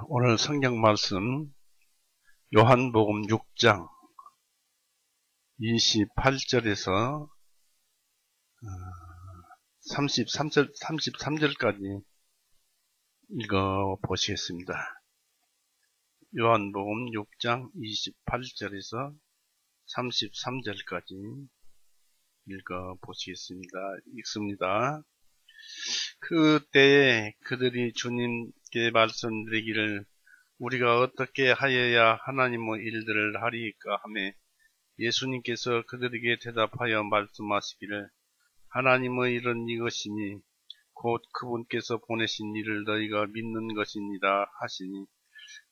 오늘 성경 말씀 요한복음 6장 28절에서 33절까지 읽어 보시겠습니다. 요한복음 6장 28절에서 33절까지 읽어 보시겠습니다. 읽습니다. 그때에 그들이 주님께 말씀드리기를 우리가 어떻게 하여야 하나님의 일들을 하리이까 하매 예수님께서 그들에게 대답하여 말씀하시기를 하나님의 일은 이것이니 곧 그분께서 보내신 일을 너희가 믿는 것이니라 하시니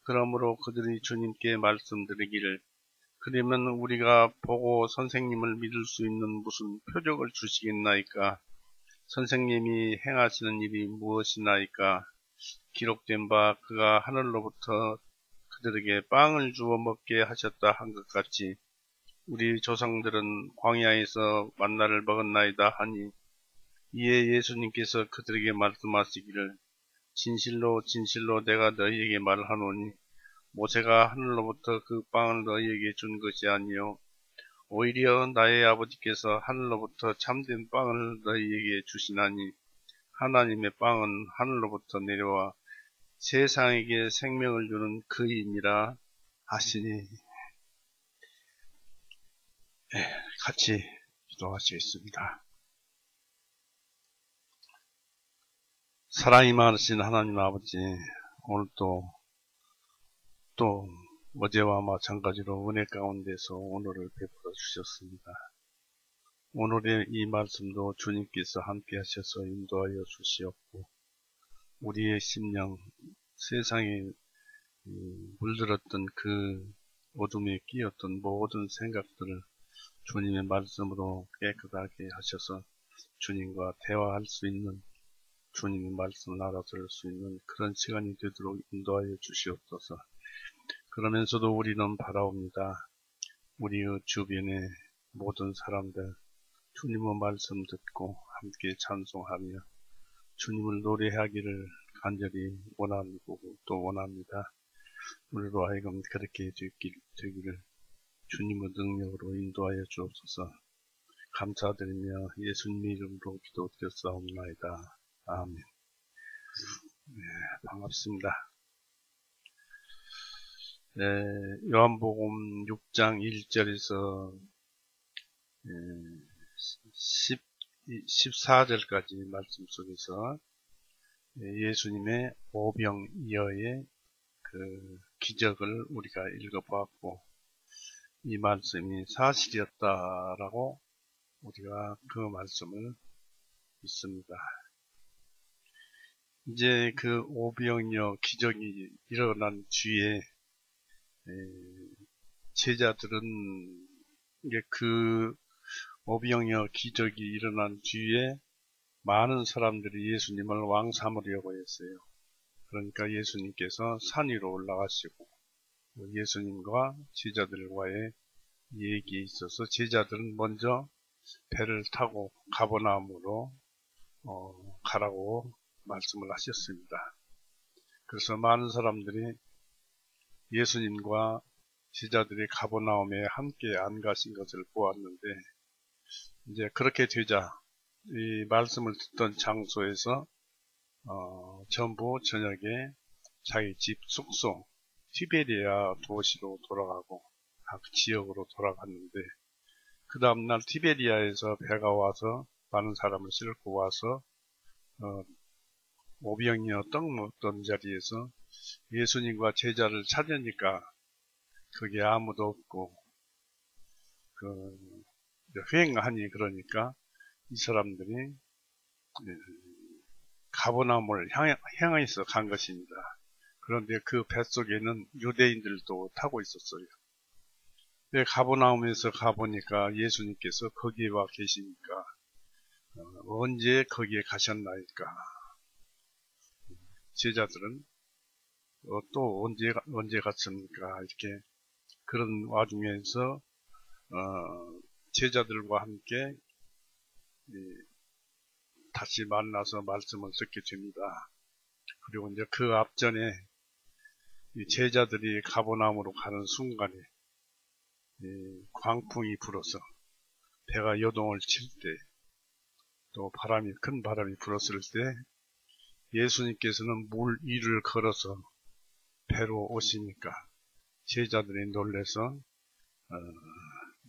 그러므로 그들이 주님께 말씀드리기를 그러면 우리가 보고 선생님을 믿을 수 있는 무슨 표적을 주시겠나이까? 선생님이 행하시는 일이 무엇이나이까? 기록된 바 그가 하늘로부터 그들에게 빵을 주어 먹게 하셨다 한 것 같이 우리 조상들은 광야에서 만나를 먹었나이다 하니 이에 예수님께서 그들에게 말씀하시기를 진실로 진실로 내가 너희에게 말하노니 모세가 하늘로부터 그 빵을 너희에게 준 것이 아니요 오히려 나의 아버지께서 하늘로부터 참된 빵을 너희에게 주시나니 하나님의 빵은 하늘로부터 내려와 세상에게 생명을 주는 그이니라 하시니 같이 기도하시겠습니다. 사랑이 많으신 하나님 아버지, 오늘도 또 어제와 마찬가지로 은혜 가운데서 오늘을 베풀어 주셨습니다. 오늘의 이 말씀도 주님께서 함께 하셔서 인도하여 주시었고 우리의 심령, 세상에 물들었던 그 어둠에 끼었던 모든 생각들을 주님의 말씀으로 깨끗하게 하셔서 주님과 대화할 수 있는 주님의 말씀을 알아들을 수 있는 그런 시간이 되도록 인도하여 주시옵소서. 그러면서도 우리는 바라옵니다. 우리의 주변의 모든 사람들 주님의 말씀 듣고 함께 찬송하며 주님을 노래하기를 간절히 원하고 또 원합니다. 우리로 하여금 그렇게 되기를 주님의 능력으로 인도하여 주옵소서. 감사드리며 예수님의 이름으로 기도드렸사옵나이다. 아멘. 반갑습니다. 요한복음 6장 1절에서 14절까지 말씀 속에서 예수님의 오병이어의 그 기적을 우리가 읽어보았고 이 말씀이 사실이었다라고 우리가 그 말씀을 믿습니다. 이제 그 오병이어 기적이 일어난 뒤에 제자들은 이제 그 오병이어 기적이 일어난 뒤에 많은 사람들이 예수님을 왕 삼으려고 했어요. 그러니까 예수님께서 산 위로 올라가시고 예수님과 제자들과의 얘기에 있어서 제자들은 먼저 배를 타고 가버나움으로 가라고 말씀을 하셨습니다. 그래서 많은 사람들이 예수님과 제자들이 가버나움에 함께 안 가신 것을 보았는데 이제 그렇게 되자 이 말씀을 듣던 장소에서 전부 저녁에 자기 집 숙소 티베리아 도시로 돌아가고 각 지역으로 돌아갔는데 그 다음날 티베리아에서 배가 와서 많은 사람을 싣고 와서 오병이어 떡 먹던 자리에서 예수님과 제자를 찾으니까 거기에 아무도 없고 휑하니 그러니까 이 사람들이 가버나움을 향해서 간 것입니다. 그런데 그 뱃속에는 유대인들도 타고 있었어요. 가버나움에서 가보니까 예수님께서 거기에 와 계시니까 언제 거기에 가셨나이까? 제자들은 또 언제 갔습니까? 이렇게 그런 와중에서 제자들과 함께 다시 만나서 말씀을 듣게 됩니다. 그리고 이제 그 앞전에 이 제자들이 가버나움으로 가는 순간에 광풍이 불어서 배가 요동을 칠 때, 또 큰 바람이 불었을 때 예수님께서는 물 위를 걸어서 배로 오시니까 제자들이 놀라서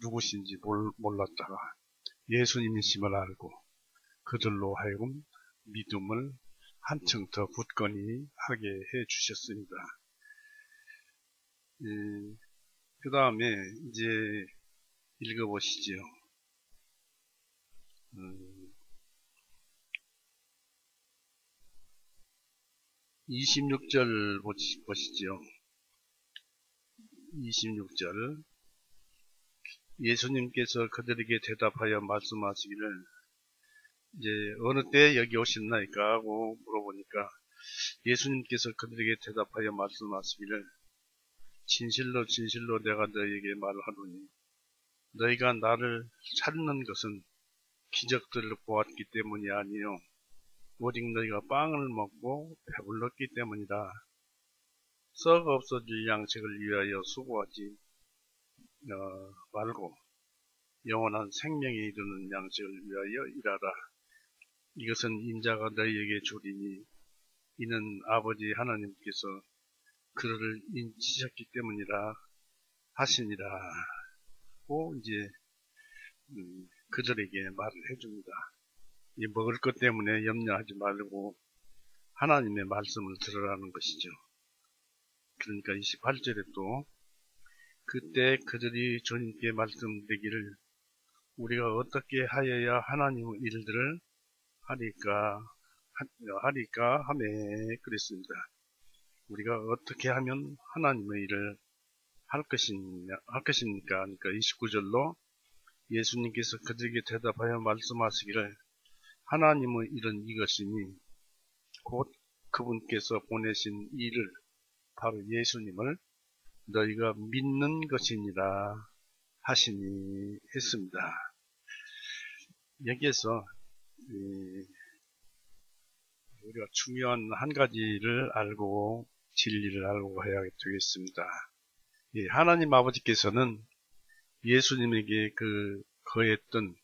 누구신지 몰랐다가 예수님이심을 알고 그들로 하여금 믿음을 한층 더 굳건히 하게 해 주셨습니다. 그 다음에 이제 읽어보시죠. 26절 보시죠. 26절. 예수님께서 그들에게 대답하여 말씀하시기를, 이제 어느 때 여기 오셨나이까 하고 물어보니까 예수님께서 그들에게 대답하여 말씀하시기를, 진실로 진실로 내가 너희에게 말하노니 너희가 나를 찾는 것은 기적들을 보았기 때문이 아니요 오직 너희가 빵을 먹고 배불렀기 때문이다. 썩 없어질 양식을 위하여 수고하지 말고 영원한 생명에 이르는 양식을 위하여 일하라. 이것은 인자가 너희에게 주리니 이는 아버지 하나님께서 그를 인치셨기 때문이라 하시니라. 고 이제 그들에게 말을 해줍니다. 이 먹을 것 때문에 염려하지 말고 하나님의 말씀을 들으라는 것이죠. 그러니까 28절에 또 그때 그들이 주님께 말씀드리기를 우리가 어떻게 하여야 하나님의 일들을 하리까 하매 그랬습니다. 우리가 어떻게 하면 하나님의 일을 할 것입니까? 그러니까 29절로 예수님께서 그들에게 대답하여 말씀하시기를 하나님의 일은 이것이니 곧 그분께서 보내신 일을 바로 예수님을 너희가 믿는 것이니라 하시니 했습니다. 여기에서 우리가 중요한 한 가지를 알고 진리를 알고 해야 되겠습니다. 하나님 아버지께서는 예수님에게 거했던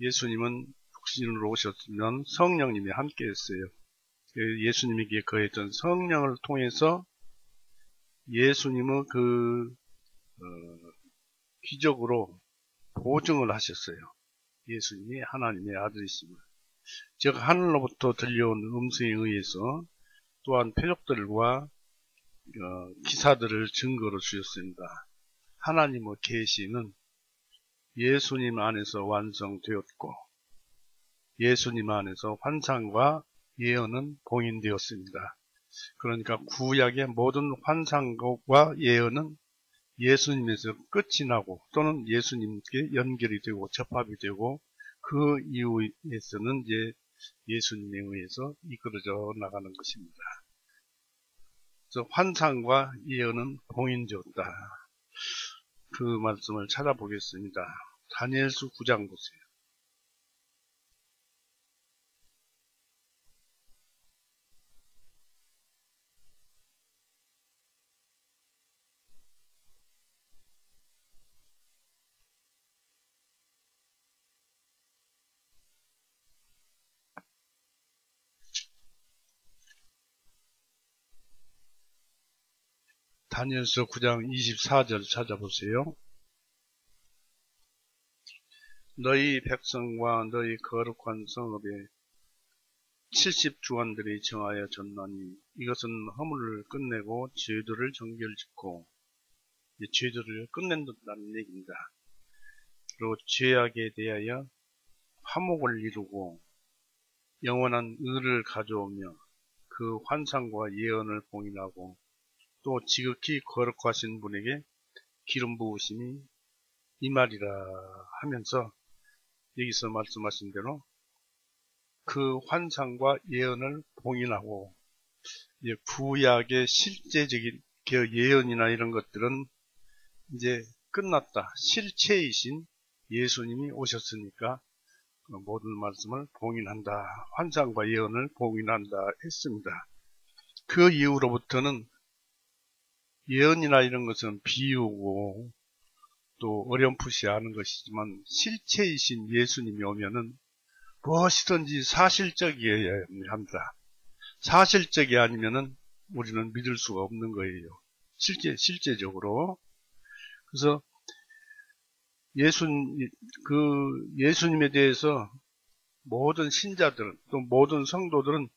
예수님은 육신으로 오셨으면 성령님이 함께 했어요. 예수님에게 거했던 성령을 통해서 예수님의 기적으로 보증을 하셨어요. 예수님이 하나님의 아들이심을. 즉 하늘로부터 들려온 음성에 의해서 또한 표적들과 기사들을 증거로 주셨습니다. 하나님의 계시는 예수님 안에서 완성되었고 예수님 안에서 환상과 예언은 봉인되었습니다. 그러니까 구약의 모든 환상과 예언은 예수님에서 끝이 나고 또는 예수님께 연결이 되고 접합이 되고 그 이후에서는 이제 예수님에 의해서 이끌어져 나가는 것입니다. 그래서 환상과 예언은 봉인되었다. 그 말씀을 찾아보겠습니다. 다니엘서 9장 보세요. 다니엘서 9장 24절 찾아보세요. 너희 백성과 너희 거룩한 성읍에 70주관들이 정하여 졌나니 이것은 허물을 끝내고 죄들을 정결짓고 죄들을 끝낸다는 얘기입니다. 그리고 죄악에 대하여 화목을 이루고 영원한 의를 가져오며 그 환상과 예언을 봉인하고 또 지극히 거룩하신 분에게 기름 부으심이 이 말이라 하면서 여기서 말씀하신 대로 그 환상과 예언을 봉인하고 구약의 실제적인 예언이나 이런 것들은 이제 끝났다. 실체이신 예수님이 오셨으니까 모든 말씀을 봉인한다. 환상과 예언을 봉인한다 했습니다. 그 이후로부터는 예언이나 이런 것은 비유고 또 어렴풋이 아는 것이지만 실체이신 예수님이 오면은 무엇이든지 사실적이어야 합니다. 사실적이 아니면은 우리는 믿을 수가 없는 거예요. 실제적으로. 그래서 예수님에 대해서 모든 신자들, 또 모든 성도들은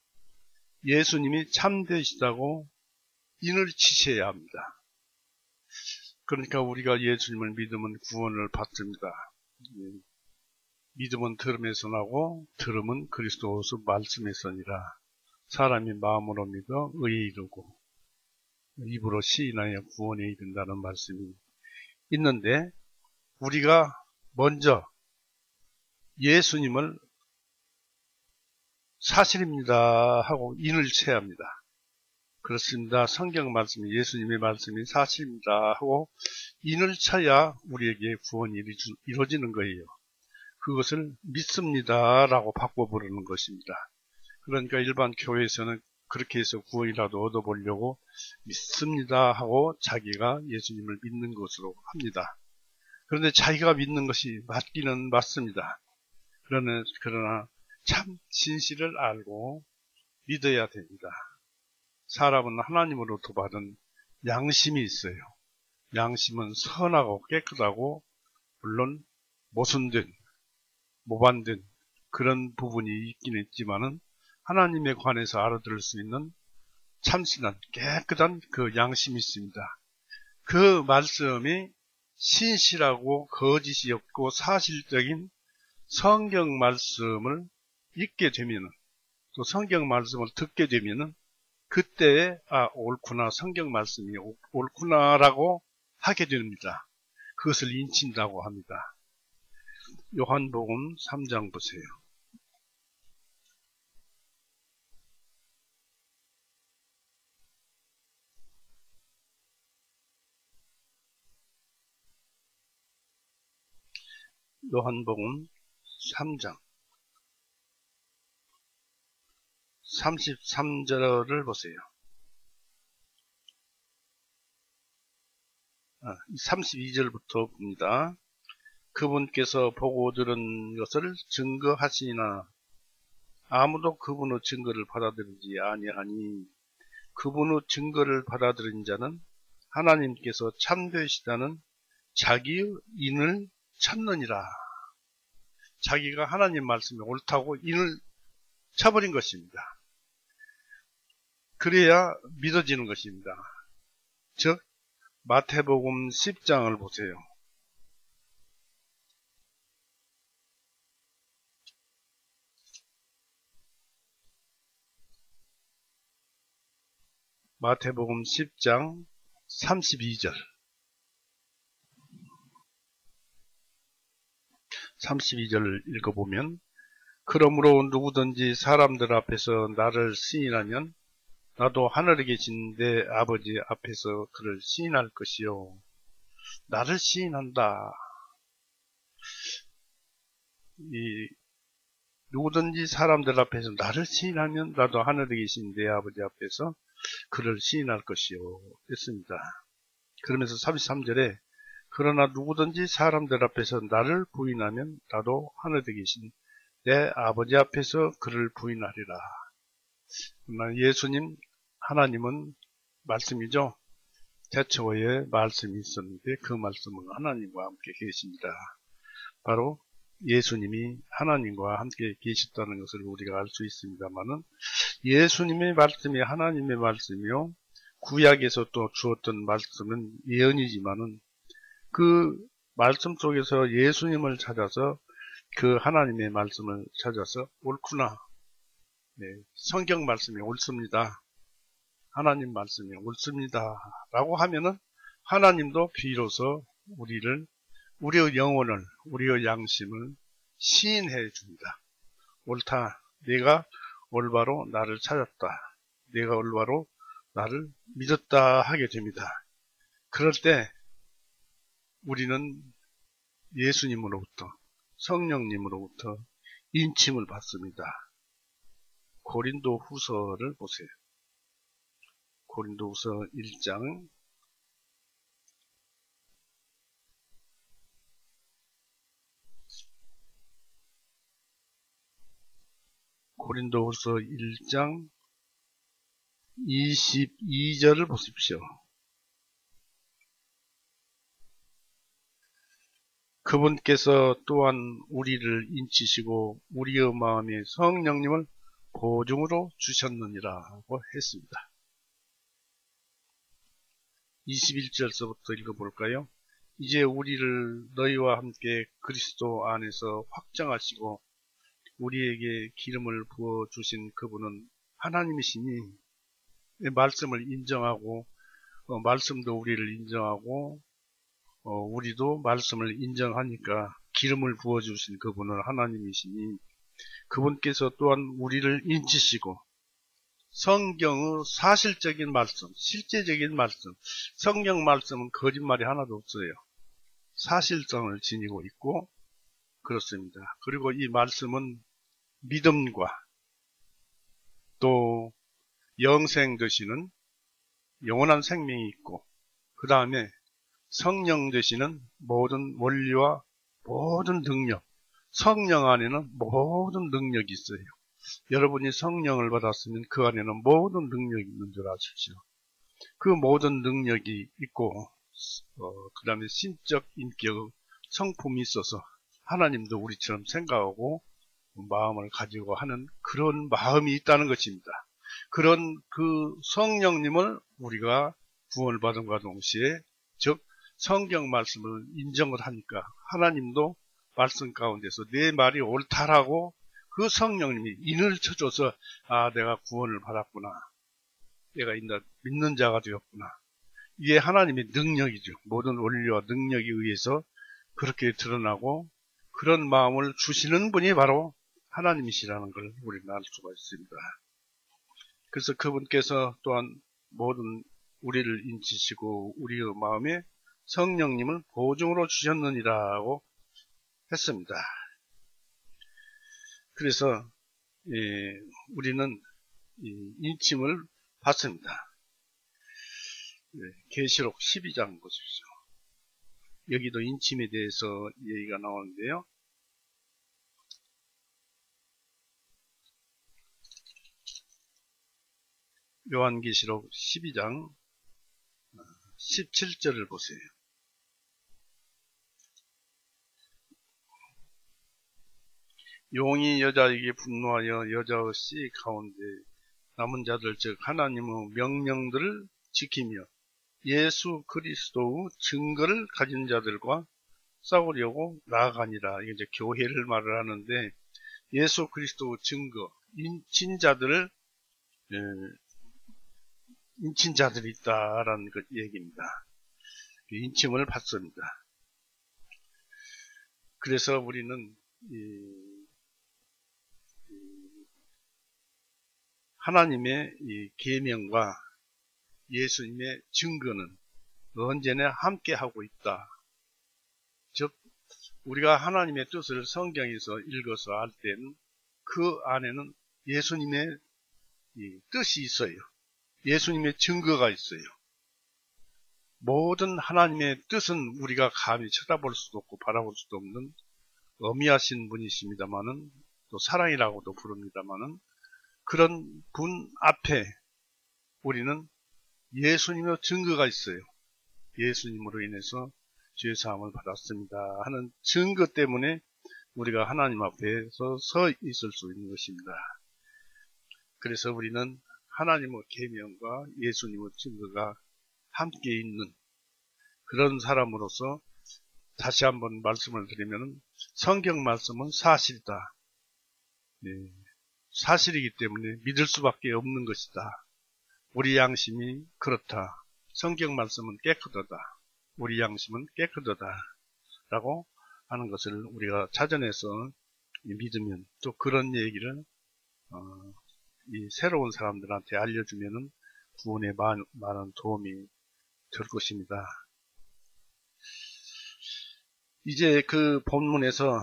예수님이 참되시다고 인을 치셔야 합니다. 그러니까 우리가 예수님을 믿으면 구원을 받습니다. 믿음은 들음에서 나고 들음은 그리스도서 말씀에서니라. 사람이 마음으로 믿어 의에 이르고 입으로 시인하여 구원에 이른다는 말씀이 있는데 우리가 먼저 예수님을 사실입니다 하고 인을 쳐야 합니다. 그렇습니다. 성경 말씀이 예수님의 말씀이 사실입니다 하고 인을 쳐야 우리에게 구원이 이루어지는 거예요. 그것을 믿습니다 라고 바꿔 부르는 것입니다. 그러니까 일반 교회에서는 그렇게 해서 구원이라도 얻어보려고 믿습니다 하고 자기가 예수님을 믿는 것으로 합니다. 그런데 자기가 믿는 것이 맞기는 맞습니다. 그러나 참 진실을 알고 믿어야 됩니다. 사람은 하나님으로부터 받은 양심이 있어요. 양심은 선하고 깨끗하고 물론 모순된, 모반된 그런 부분이 있긴 있지만은 하나님에 관해서 알아들을 수 있는 참신한 깨끗한 그 양심이 있습니다. 그 말씀이 신실하고 거짓이 없고 사실적인 성경 말씀을 읽게 되면은 또 성경 말씀을 듣게 되면은 그때에 옳구나, 성경 말씀이 옳구나라고 하게 됩니다. 그것을 인친다고 합니다. 요한복음 3장 보세요. 요한복음 3장 33절을 보세요. 32절부터 봅니다. 그분께서 보고 들은 것을 증거하시나 아무도 그분의 증거를 받아들이지 아니하니 그분의 증거를 받아들인 자는 하나님께서 참되시다는 자기의 인을 찾느니라. 자기가 하나님 말씀이 옳다고 인을 쳐버린 것입니다. 그래야 믿어지는 것입니다. 즉 마태복음 10장을 보세요. 마태복음 10장 32절 32절을 읽어보면 그러므로 누구든지 사람들 앞에서 나를 시인하면 나도 하늘에 계신 내 아버지 앞에서 그를 시인할 것이요. 나를 시인한다. 누구든지 사람들 앞에서 나를 시인하면 나도 하늘에 계신 내 아버지 앞에서 그를 시인할 것이요. 했습니다. 그러면서 33절에 그러나 누구든지 사람들 앞에서 나를 부인하면 나도 하늘에 계신 내 아버지 앞에서 그를 부인하리라. 그러나 예수님, 하나님은 말씀이죠. 태초에 말씀이 있었는데 그 말씀은 하나님과 함께 계십니다. 바로 예수님이 하나님과 함께 계셨다는 것을 우리가 알 수 있습니다만은 예수님의 말씀이 하나님의 말씀이요. 구약에서 또 주었던 말씀은 예언이지만은 그 말씀 속에서 예수님을 찾아서 그 하나님의 말씀을 찾아서 옳구나. 네, 성경 말씀이 옳습니다. 하나님 말씀이 옳습니다. 라고 하면은 하나님도 비로소 우리의 영혼을, 우리의 양심을 시인해 줍니다. 옳다. 내가 올바로 나를 찾았다. 내가 올바로 나를 믿었다 하게 됩니다. 그럴 때 우리는 예수님으로부터 성령님으로부터 인침을 받습니다. 고린도 후서를 보세요. 고린도 후서 1장 고린도후서 1장 22절을 보십시오. 그분께서 또한 우리를 인치시고 우리의 마음에 성령님을 보증으로 주셨느니라고 했습니다. 21절서부터 읽어볼까요? 이제 우리를 너희와 함께 그리스도 안에서 확정하시고 우리에게 기름을 부어주신 그분은 하나님이시니 말씀을 인정하고 말씀도 우리를 인정하고 우리도 말씀을 인정하니까 기름을 부어주신 그분은 하나님이시니 그분께서 또한 우리를 인치시고 성경의 사실적인 말씀, 실제적인 말씀, 성경 말씀은 거짓말이 하나도 없어요. 사실성을 지니고 있고 그렇습니다. 그리고 이 말씀은 믿음과 또 영생 되시는 영원한 생명이 있고 그 다음에 성령 되시는 모든 원리와 모든 능력, 성령 안에는 모든 능력이 있어요. 여러분이 성령을 받았으면 그 안에는 모든 능력이 있는 줄 아십시오. 그 모든 능력이 있고 그 다음에 신적 인격 성품이 있어서 하나님도 우리처럼 생각하고 마음을 가지고 하는 그런 마음이 있다는 것입니다. 그런 그 성령님을 우리가 구원을 받음과 동시에 즉 성경 말씀을 인정을 하니까 하나님도 말씀 가운데서 내 말이 옳다라고 그 성령님이 인을 쳐줘서 아 내가 구원을 받았구나. 내가 인다 믿는 자가 되었구나. 이게 하나님의 능력이죠. 모든 원리와 능력에 의해서 그렇게 드러나고 그런 마음을 주시는 분이 바로 하나님이시라는 걸 우리는 알 수가 있습니다. 그래서 그분께서 또한 모든 우리를 인치시고 우리의 마음에 성령님을 보증으로 주셨느니라고 했습니다. 그래서 우리는 인침을 받습니다. 계시록 12장 보십시오. 여기도 인침에 대해서 얘기가 나오는데요. 요한계시록 12장 17절을 보세요. 용이 여자에게 분노하여 여자의 씨 가운데 남은 자들 즉 하나님의 명령들을 지키며 예수 그리스도의 증거를 가진 자들과 싸우려고 나아가니라. 이게 이제 교회를 말을 하는데 예수 그리스도의 증거, 인친자들이 있다라는 그 얘기입니다. 인침을 받습니다. 그래서 우리는 하나님의 이 계명과 예수님의 증거는 언제나 함께 하고 있다. 즉 우리가 하나님의 뜻을 성경에서 읽어서 알 때는 그 안에는 예수님의 뜻이 있어요. 예수님의 증거가 있어요. 모든 하나님의 뜻은 우리가 감히 쳐다볼 수도 없고 바라볼 수도 없는 어미하신 분이십니다마는 또 사랑이라고도 부릅니다마는 그런 분 앞에 우리는 예수님의 증거가 있어요. 예수님으로 인해서 죄사함을 받았습니다 하는 증거 때문에 우리가 하나님 앞에서 서 있을 수 있는 것입니다. 그래서 우리는 하나님의 계명과 예수님의 증거가 함께 있는 그런 사람으로서 다시 한번 말씀을 드리면 성경 말씀은 사실이다. 네, 사실이기 때문에 믿을 수밖에 없는 것이다. 우리 양심이 그렇다. 성경 말씀은 깨끗하다. 우리 양심은 깨끗하다. 라고 하는 것을 우리가 찾아내서 믿으면 또 그런 얘기를 이 새로운 사람들한테 알려주면 구원에 많은 도움이 될 것입니다. 이제 그 본문에서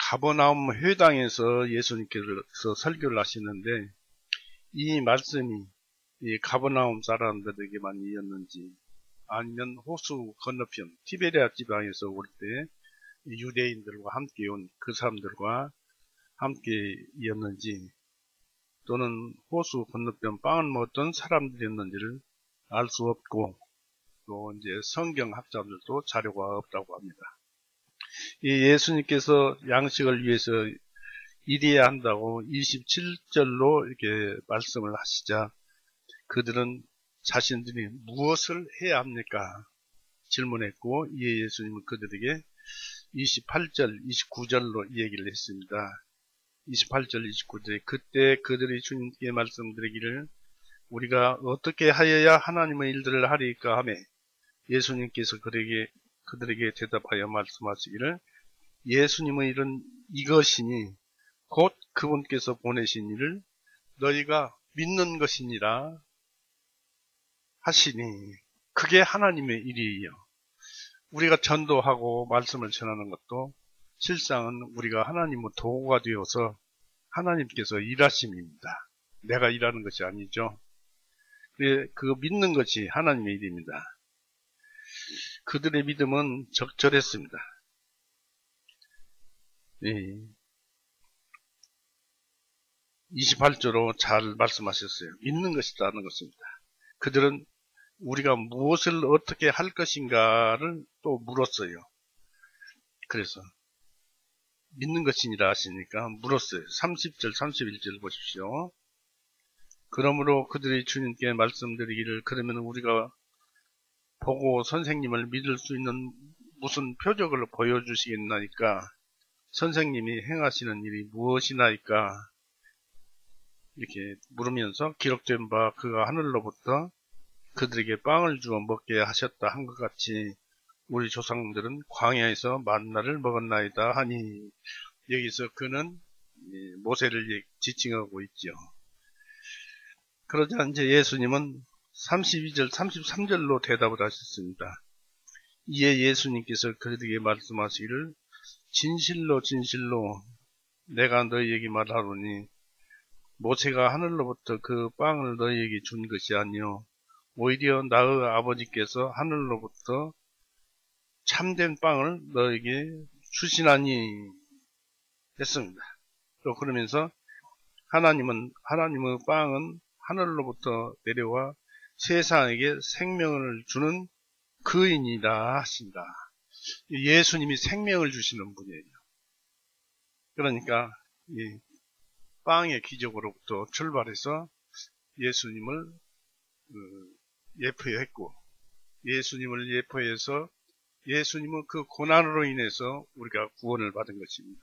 가버나움 회당에서 예수님께서 설교를 하시는데 이 말씀이 이 가버나움 사람들에게만 이었는지 아니면 호수 건너편 티베리아 지방에서 올 때 유대인들과 함께 온 그 사람들과 함께였는지 또는 호수 건너편 빵을 먹었던 사람들이었는지를 알 수 없고 또 이제 성경학자들도 자료가 없다고 합니다. 이 예수님께서 양식을 위해서 일해야 한다고 27절로 이렇게 말씀을 하시자 그들은 자신들이 무엇을 해야 합니까? 질문했고 이에 예수님은 그들에게 28절, 29절로 이 얘기를 했습니다. 28절, 29절에 그때 그들이 주님께 말씀드리기를 우리가 어떻게 하여야 하나님의 일들을 하리까 하며 예수님께서 그들에게 대답하여 말씀하시기를 예수님의 일은 이것이니 곧 그분께서 보내신 일을 너희가 믿는 것이니라 하시니 그게 하나님의 일이에요. 우리가 전도하고 말씀을 전하는 것도 실상은 우리가 하나님의 도구가 되어서 하나님께서 일하심입니다. 내가 일하는 것이 아니죠. 그 믿는 것이 하나님의 일입니다. 그들의 믿음은 적절했습니다. 28조로 잘 말씀하셨어요. 믿는 것이라는 것입니다. 그들은 우리가 무엇을 어떻게 할 것인가를 또 물었어요. 그래서 믿는 것이니라 하시니까 물었어요. 30절, 31절 보십시오. 그러므로 그들이 주님께 말씀드리기를 그러면 우리가 보고 선생님을 믿을 수 있는 무슨 표적을 보여주시겠나이까? 선생님이 행하시는 일이 무엇이나이까? 이렇게 물으면서 기록된 바 그가 하늘로부터 그들에게 빵을 주어 먹게 하셨다 한 것 같이 우리 조상들은 광야에서 만나를 먹었나이다 하니 여기서 그는 모세를 지칭하고 있죠. 그러자 이제 예수님은 32절, 33절로 대답을 하셨습니다. 이에 예수님께서 그들에게 말씀하시기를 진실로 진실로 내가 너희에게 말하노니 모세가 하늘로부터 그 빵을 너희에게 준 것이 아니요 오히려 나의 아버지께서 하늘로부터 참된 빵을 너에게 주시나니 했습니다. 또 그러면서 하나님의 빵은 하늘로부터 내려와 세상에게 생명을 주는 그인이다 하신다. 예수님이 생명을 주시는 분이에요. 그러니까 이 빵의 기적으로부터 출발해서 예수님을 예표했고 예수님을 예표해서 예수님은 그 고난으로 인해서 우리가 구원을 받은 것입니다.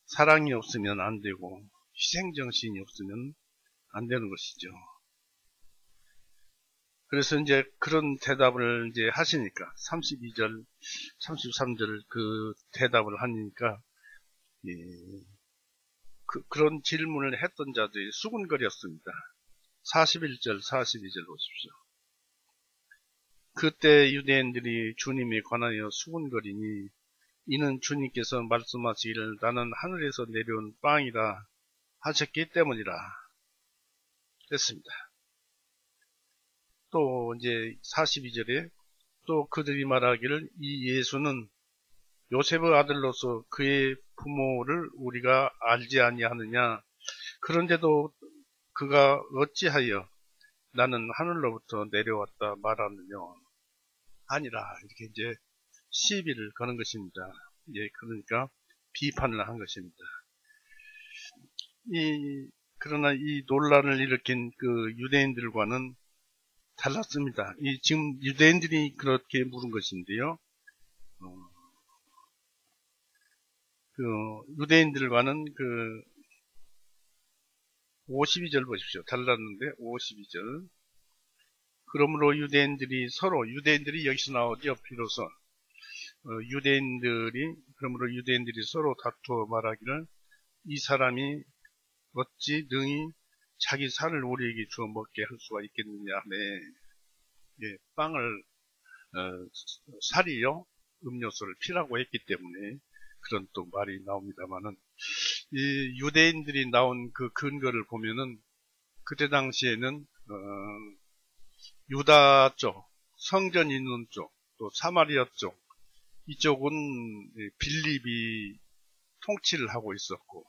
사랑이 없으면 안 되고 희생정신이 없으면 안 되는 것이죠. 그래서 이제 그런 대답을 이제 하시니까 32절, 33절 그 대답을 하니까 그런 질문을 했던 자들이 수군거렸습니다. 41절, 42절 보십시오. 그때 유대인들이 주님에 관하여 수군거리니 이는 주님께서 말씀하시기를 나는 하늘에서 내려온 빵이라 하셨기 때문이라 했습니다. 또 이제 42절에 또 그들이 말하기를 이 예수는 요셉의 아들로서 그의 부모를 우리가 알지 아니하느냐 그런데도 그가 어찌하여 나는 하늘로부터 내려왔다 말하느냐 아니라 이렇게 이제 시비를 거는 것입니다. 예, 그러니까 비판을 한 것입니다. 그러나 이 논란을 일으킨 그 유대인들과는 달랐습니다. 지금 유대인들이 그렇게 물은 것인데요. 유대인들과는 52절 보십시오. 달랐는데 52절. 그러므로 유대인들이 여기서 나오죠. 비로소 그러므로 유대인들이 서로 다투어 말하기를 이 사람이 어찌 능히 자기 살을 우리에게 주어 먹게 할 수가 있겠느냐 하며 빵을 살이요 음료수를 피라고 했기 때문에 그런 또 말이 나옵니다만은 이 유대인들이 나온 그 근거를 보면은 그때 당시에는 유다 쪽, 성전 있는 쪽, 또 사마리아 쪽 이쪽은 빌립이 통치를 하고 있었고,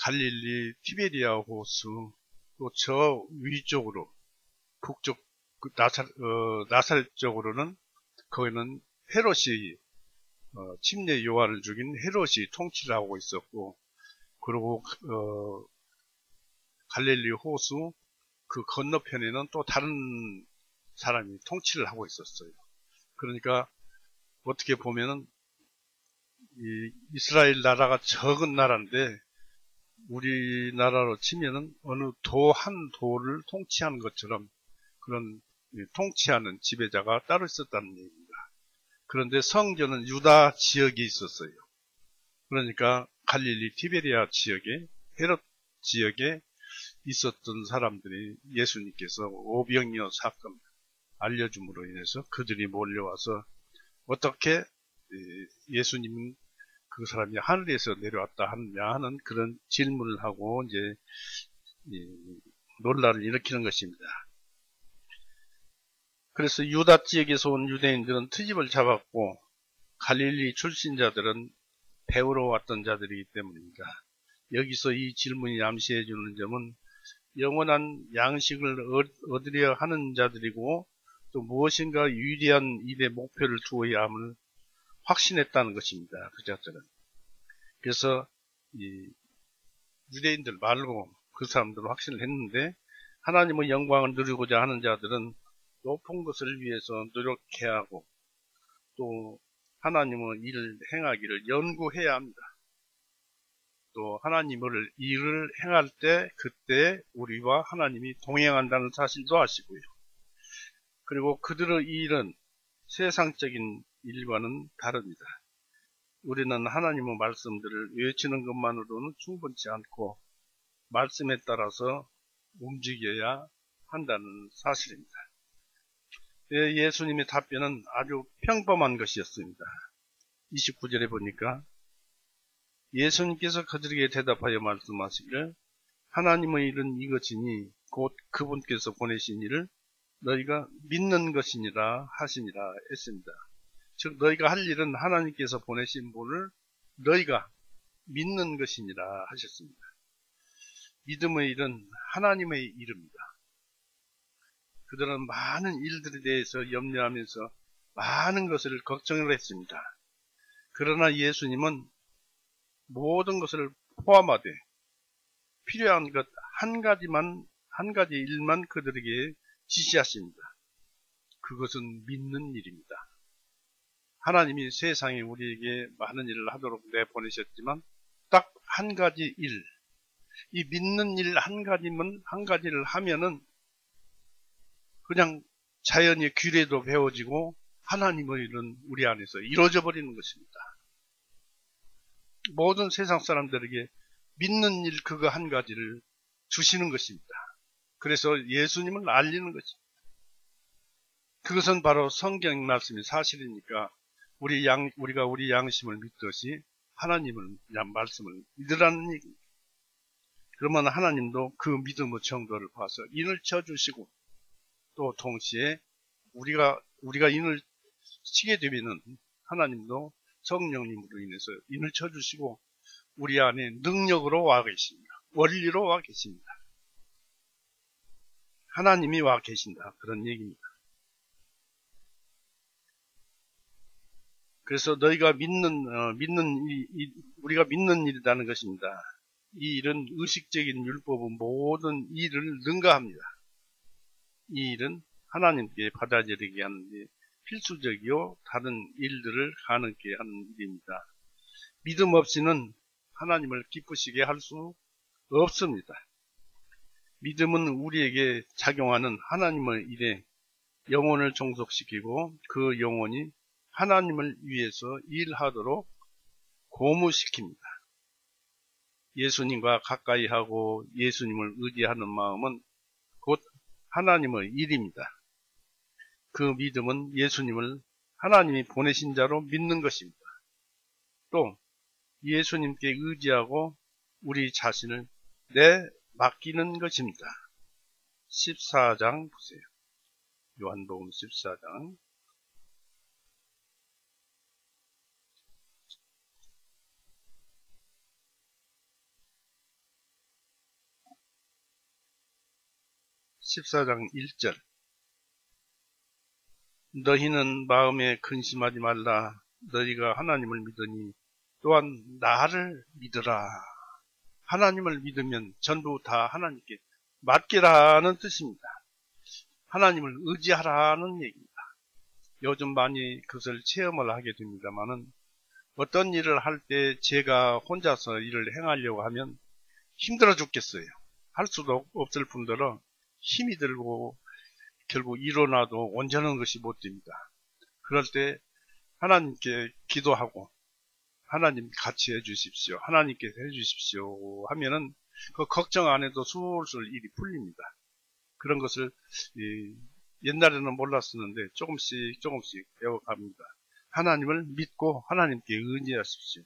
갈릴리 티베리아 호수, 또 저 위쪽으로, 북쪽, 나사렛 쪽으로는, 거기는 헤롯이, 침례 요한을 죽인 헤롯이 통치를 하고 있었고, 그리고, 갈릴리 호수, 그 건너편에는 또 다른 사람이 통치를 하고 있었어요. 그러니까, 어떻게 보면은, 이스라엘 나라가 적은 나라인데, 우리나라로 치면은 어느 도 한 도를 통치하는 것처럼 그런 통치하는 지배자가 따로 있었다는 얘기입니다. 그런데 성전은 유다 지역에 있었어요. 그러니까 갈릴리 티베리아 지역에, 헤롯 지역에 있었던 사람들이 예수님께서 오병이어 사건 알려줌으로 인해서 그들이 몰려와서 어떻게 예수님은 그 사람이 하늘에서 내려왔다 하느냐 하는 그런 질문을 하고 이제 논란을 일으키는 것입니다. 그래서 유다 지역에서 온 유대인들은 트집을 잡았고 갈릴리 출신자들은 배우러 왔던 자들이기 때문입니다. 여기서 이 질문이 암시해 주는 점은 영원한 양식을 얻으려 하는 자들이고 또 무엇인가 유리한 일의 목표를 두어야 함을 확신했다는 것입니다. 그 자들은. 그래서 이 유대인들 말고 그 사람들은 확신을 했는데 하나님의 영광을 누리고자 하는 자들은 높은 것을 위해서 노력해야 하고 또 하나님의 일을 행하기를 연구해야 합니다. 또 하나님을 일을 행할 때 그때 우리와 하나님이 동행한다는 사실도 아시고요. 그리고 그들의 일은 세상적인 일과는 다릅니다. 우리는 하나님의 말씀들을 외치는 것만으로는 충분치 않고 말씀에 따라서 움직여야 한다는 사실입니다. 예수님의 답변은 아주 평범한 것이었습니다. 29절에 보니까 예수님께서 그들에게 대답하여 말씀하시기를 하나님의 일은 이것이니 곧 그분께서 보내신 일을 너희가 믿는 것이니라 하시니라 했습니다. 즉 너희가 할 일은 하나님께서 보내신 분을 너희가 믿는 것이니라 하셨습니다. 믿음의 일은 하나님의 일입니다. 그들은 많은 일들에 대해서 염려하면서 많은 것을 걱정을 했습니다. 그러나 예수님은 모든 것을 포함하되 필요한 것 한 가지 일만 그들에게 지시하십니다. 그것은 믿는 일입니다. 하나님이 세상에 우리에게 많은 일을 하도록 내보내셨지만 딱 한 가지 일, 이 믿는 일 한 가지를 하면은 그냥 자연히 귀래도 배워지고 하나님의 일은 우리 안에서 이루어져 버리는 것입니다. 모든 세상 사람들에게 믿는 일 그거 한 가지를 주시는 것입니다. 그래서 예수님을 알리는 것입니다. 그것은 바로 성경 말씀이 사실이니까 우리가 우리 양심을 믿듯이 하나님을 말씀을 믿으라는 얘기입니다. 그러면 하나님도 그 믿음의 정도를 봐서 인을 쳐주시고 또 동시에 우리가 인을 치게 되면은 하나님도 성령님으로 인해서 인을 쳐주시고 우리 안에 능력으로 와 계십니다. 원리로 와 계십니다. 하나님이 와 계신다. 그런 얘기입니다. 그래서 너희가 우리가 믿는 일이라는 것입니다. 이 일은 의식적인 율법은 모든 일을 능가합니다. 이 일은 하나님께 받아들이게 하는 데 필수적이요 다른 일들을 가능케 하는 일입니다. 믿음 없이는 하나님을 기쁘시게 할 수 없습니다. 믿음은 우리에게 작용하는 하나님의 일에 영혼을 종속시키고 그 영혼이 하나님을 위해서 일하도록 고무시킵니다. 예수님과 가까이 하고 예수님을 의지하는 마음은 곧 하나님의 일입니다. 그 믿음은 예수님을 하나님이 보내신 자로 믿는 것입니다. 또 예수님께 의지하고 우리 자신을 맡기는 것입니다. 14장 보세요. 요한복음 14장. 14장 1절. 너희는 마음에 근심하지 말라. 너희가 하나님을 믿으니 또한 나를 믿으라. 하나님을 믿으면 전부 다 하나님께 맡기라는 뜻입니다. 하나님을 의지하라는 얘기입니다. 요즘 많이 그것을 체험을 하게 됩니다만은 어떤 일을 할 때 제가 혼자서 일을 행하려고 하면 힘들어 죽겠어요. 할 수도 없을 뿐더러 힘이 들고 결국 일어나도 온전한 것이 못 됩니다. 그럴 때 하나님께 기도하고 하나님 같이 해주십시오. 하나님께서 해주십시오 하면은 그 걱정 안 해도 술술 일이 풀립니다. 그런 것을 옛날에는 몰랐었는데 조금씩 배워갑니다. 하나님을 믿고 하나님께 의지하십시오.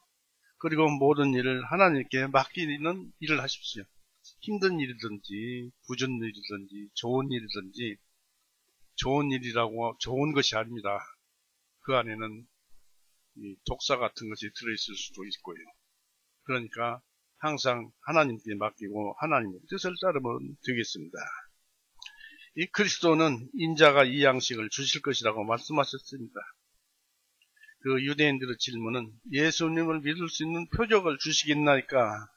그리고 모든 일을 하나님께 맡기는 일을 하십시오. 힘든 일이든지 굳은 일이든지 좋은 일이든지 좋은 일이라고 좋은 것이 아닙니다. 그 안에는 독사 같은 것이 들어있을 수도 있고요. 그러니까 항상 하나님께 맡기고 하나님의 뜻을 따르면 되겠습니다. 이 그리스도는 인자가 이 양식을 주실 것이라고 말씀하셨습니다. 그 유대인들의 질문은 예수님을 믿을 수 있는 표적을 주시겠나이까?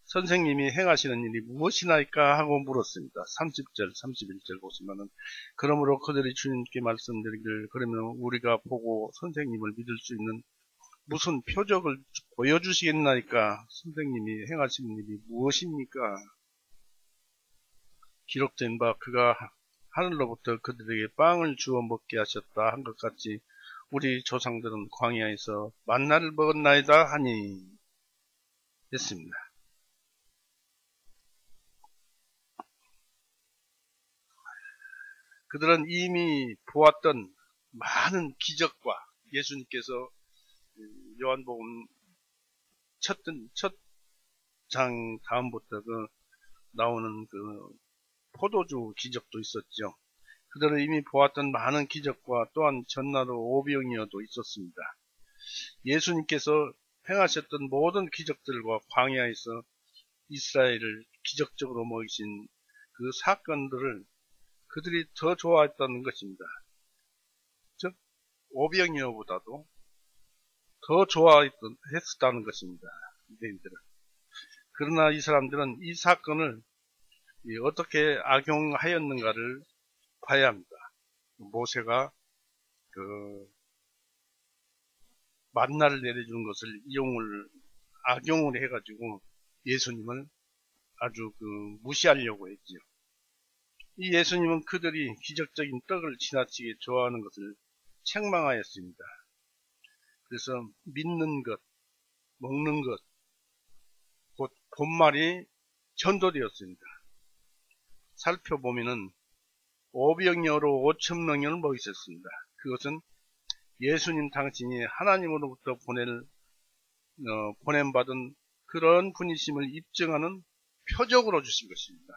선생님이 행하시는 일이 무엇이나이까? 하고 물었습니다. 30절, 31절 보시면은 그러므로 그들이 주님께 말씀드리기를 그러면 우리가 보고 선생님을 믿을 수 있는 무슨 표적을 보여주시겠나이까? 선생님이 행하시는 일이 무엇입니까? 기록된 바 그가 하늘로부터 그들에게 빵을 주어 먹게 하셨다 한 것 같이 우리 조상들은 광야에서 만나를 먹었나이다 하니 했습니다. 그들은 이미 보았던 많은 기적과 예수님께서 요한복음 첫 장 다음부터 나오는 포도주 기적도 있었죠. 그들은 이미 보았던 많은 기적과 또한 전나로 오병이어도 있었습니다. 예수님께서 행하셨던 모든 기적들과 광야에서 이스라엘을 기적적으로 먹이신 그 사건들을 그들이 더 좋아했다는 것입니다. 즉 오병이어보다도 더 좋아했다는 것입니다. 유대인들은. 그러나 이 사람들은 이 사건을 어떻게 악용하였는가를 봐야 합니다. 모세가 만나를 내려주는 것을 악용을 해가지고 예수님을 아주 무시하려고 했지요. 이 예수님은 그들이 기적적인 떡을 지나치게 좋아하는 것을 책망하였습니다. 그래서 믿는 것, 먹는 것, 곧 본말이 전도되었습니다. 살펴보면은 오병이어로 5,000명을 먹이셨습니다. 그것은 예수님 당신이 하나님으로부터 보냄받은 그런 분이심을 입증하는 표적으로 주신 것입니다.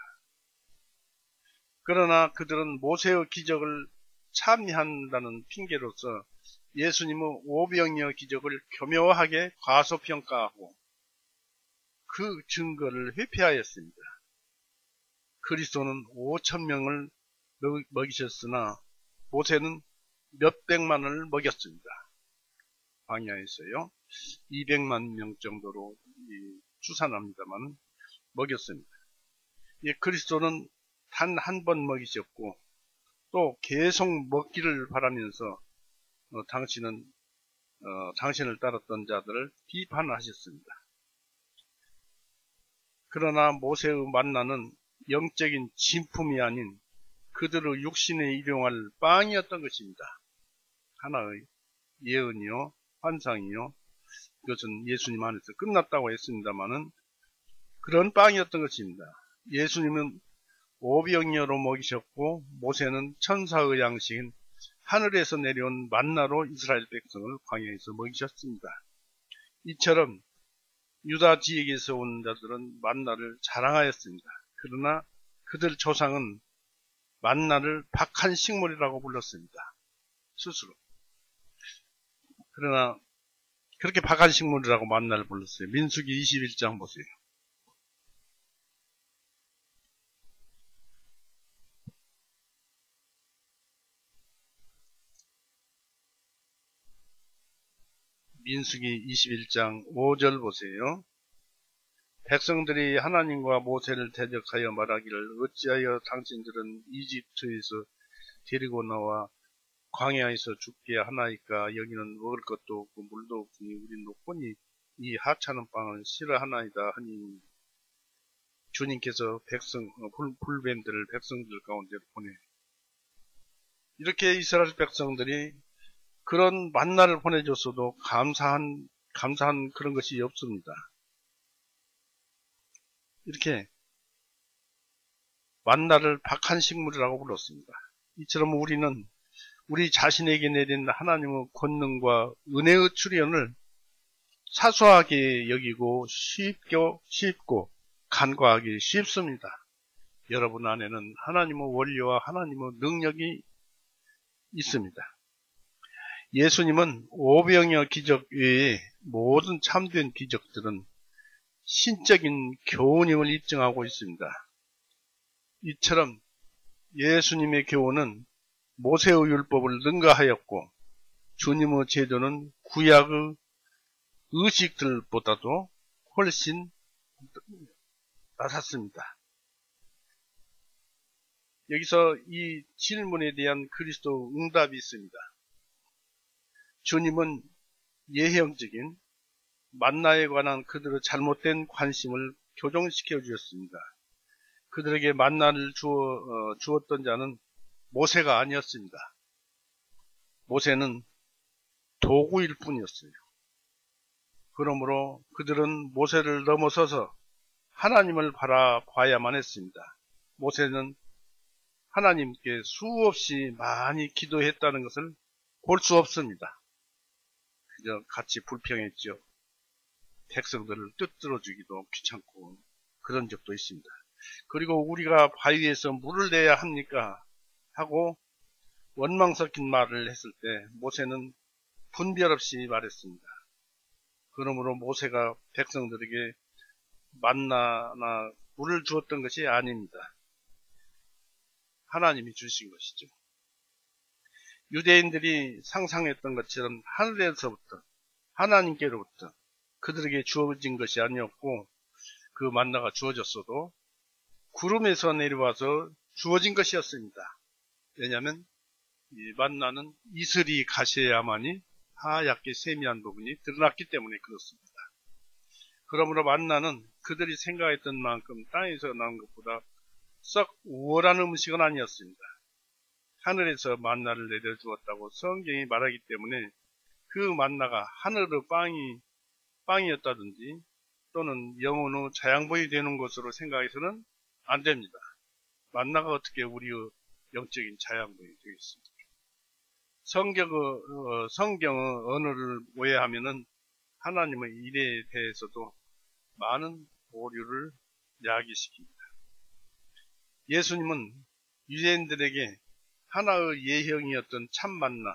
그러나 그들은 모세의 기적을 참여한다는 핑계로서 예수님의 오병이어 기적을 교묘하게 과소평가하고 그 증거를 회피하였습니다. 그리스도는 5,000명을 먹이셨으나 모세는 몇백만을 먹였습니다. 광야에서요. 200만 명 정도로 추산합니다만 먹였습니다. 그리스도는 단 한 번 먹이셨고 또 계속 먹기를 바라면서 당신을 따랐던 자들을 비판하셨습니다. 그러나 모세의 만나는 영적인 진품이 아닌 그들의 육신에 일용할 빵이었던 것입니다. 하나의 예언이요, 환상이요, 그것은 예수님 안에서 끝났다고 했습니다마는 그런 빵이었던 것입니다. 예수님은 오병이어로 먹이셨고 모세는 천사의 양식인 하늘에서 내려온 만나로 이스라엘 백성을 광야에서 먹이셨습니다. 이처럼 유다 지역에서 온 자들은 만나를 자랑하였습니다. 그러나 그들 조상은 만나를 박한 식물이라고 불렀습니다. 스스로. 그러나 그렇게 박한 식물이라고 만나를 불렀어요. 민수기 21장 보세요. 민수기 21장 5절 보세요. 백성들이 하나님과 모세를 대적하여 말하기를 어찌하여 당신들은 이집트에서 데리고 나와 광야에서 죽게 하나이까. 여기는 먹을 것도 없고 물도 없으니 우리 노건이 이 하찮은 빵을 싫어하나이다 하니, 주님께서 불뱀들을 백성들 가운데 보내. 이렇게 이스라엘 백성들이 그런 만나를 보내줬어도 감사한 그런 것이 없습니다. 이렇게 만나를 박한 식물이라고 불렀습니다. 이처럼 우리는 우리 자신에게 내린 하나님의 권능과 은혜의 출현을 사소하게 여기고 쉽고 간과하기 쉽습니다. 여러분 안에는 하나님의 원리와 하나님의 능력이 있습니다. 예수님은 오병이어 기적 외에 모든 참된 기적들은 신적인 교훈임을 입증하고 있습니다. 이처럼 예수님의 교훈은 모세의 율법을 능가하였고, 주님의 제도는 구약의 의식들보다도 훨씬 낮았습니다. 여기서 이 질문에 대한 그리스도 응답이 있습니다. 주님은 예형적인 만나에 관한 그들의 잘못된 관심을 교정시켜 주셨습니다. 그들에게 만나를 주었던 자는 모세가 아니었습니다. 모세는 도구일 뿐이었어요. 그러므로 그들은 모세를 넘어서서 하나님을 바라봐야만 했습니다. 모세는 하나님께 수없이 많이 기도했다는 것을 볼 수 없습니다. 그저 같이 불평했죠. 백성들을 뜯들어주기도 귀찮고 그런 적도 있습니다. 그리고 우리가 바위에서 물을 내야 합니까? 하고 원망 섞인 말을 했을 때 모세는 분별 없이 말했습니다. 그러므로 모세가 백성들에게 만나나 물을 주었던 것이 아닙니다. 하나님이 주신 것이죠. 유대인들이 상상했던 것처럼 하늘에서부터 하나님께로부터 그들에게 주어진 것이 아니었고, 그 만나가 주어졌어도 구름에서 내려와서 주어진 것이었습니다. 왜냐하면 이 만나는 이슬이 가셔야만이 하얗게 세미한 부분이 드러났기 때문에 그렇습니다. 그러므로 만나는 그들이 생각했던 만큼 땅에서 나온 것보다 썩 우월한 음식은 아니었습니다. 하늘에서 만나를 내려주었다고 성경이 말하기 때문에 그 만나가 하늘의 빵이었다든지 또는 영혼의 자양분이 되는 것으로 생각해서는 안 됩니다. 만나가 어떻게 우리의 영적인 자양분이 되겠습니까? 성경의 언어를 오해하면은 하나님의 일에 대해서도 많은 오류를 야기시킵니다. 예수님은 유대인들에게 하나의 예형이었던 참 만나,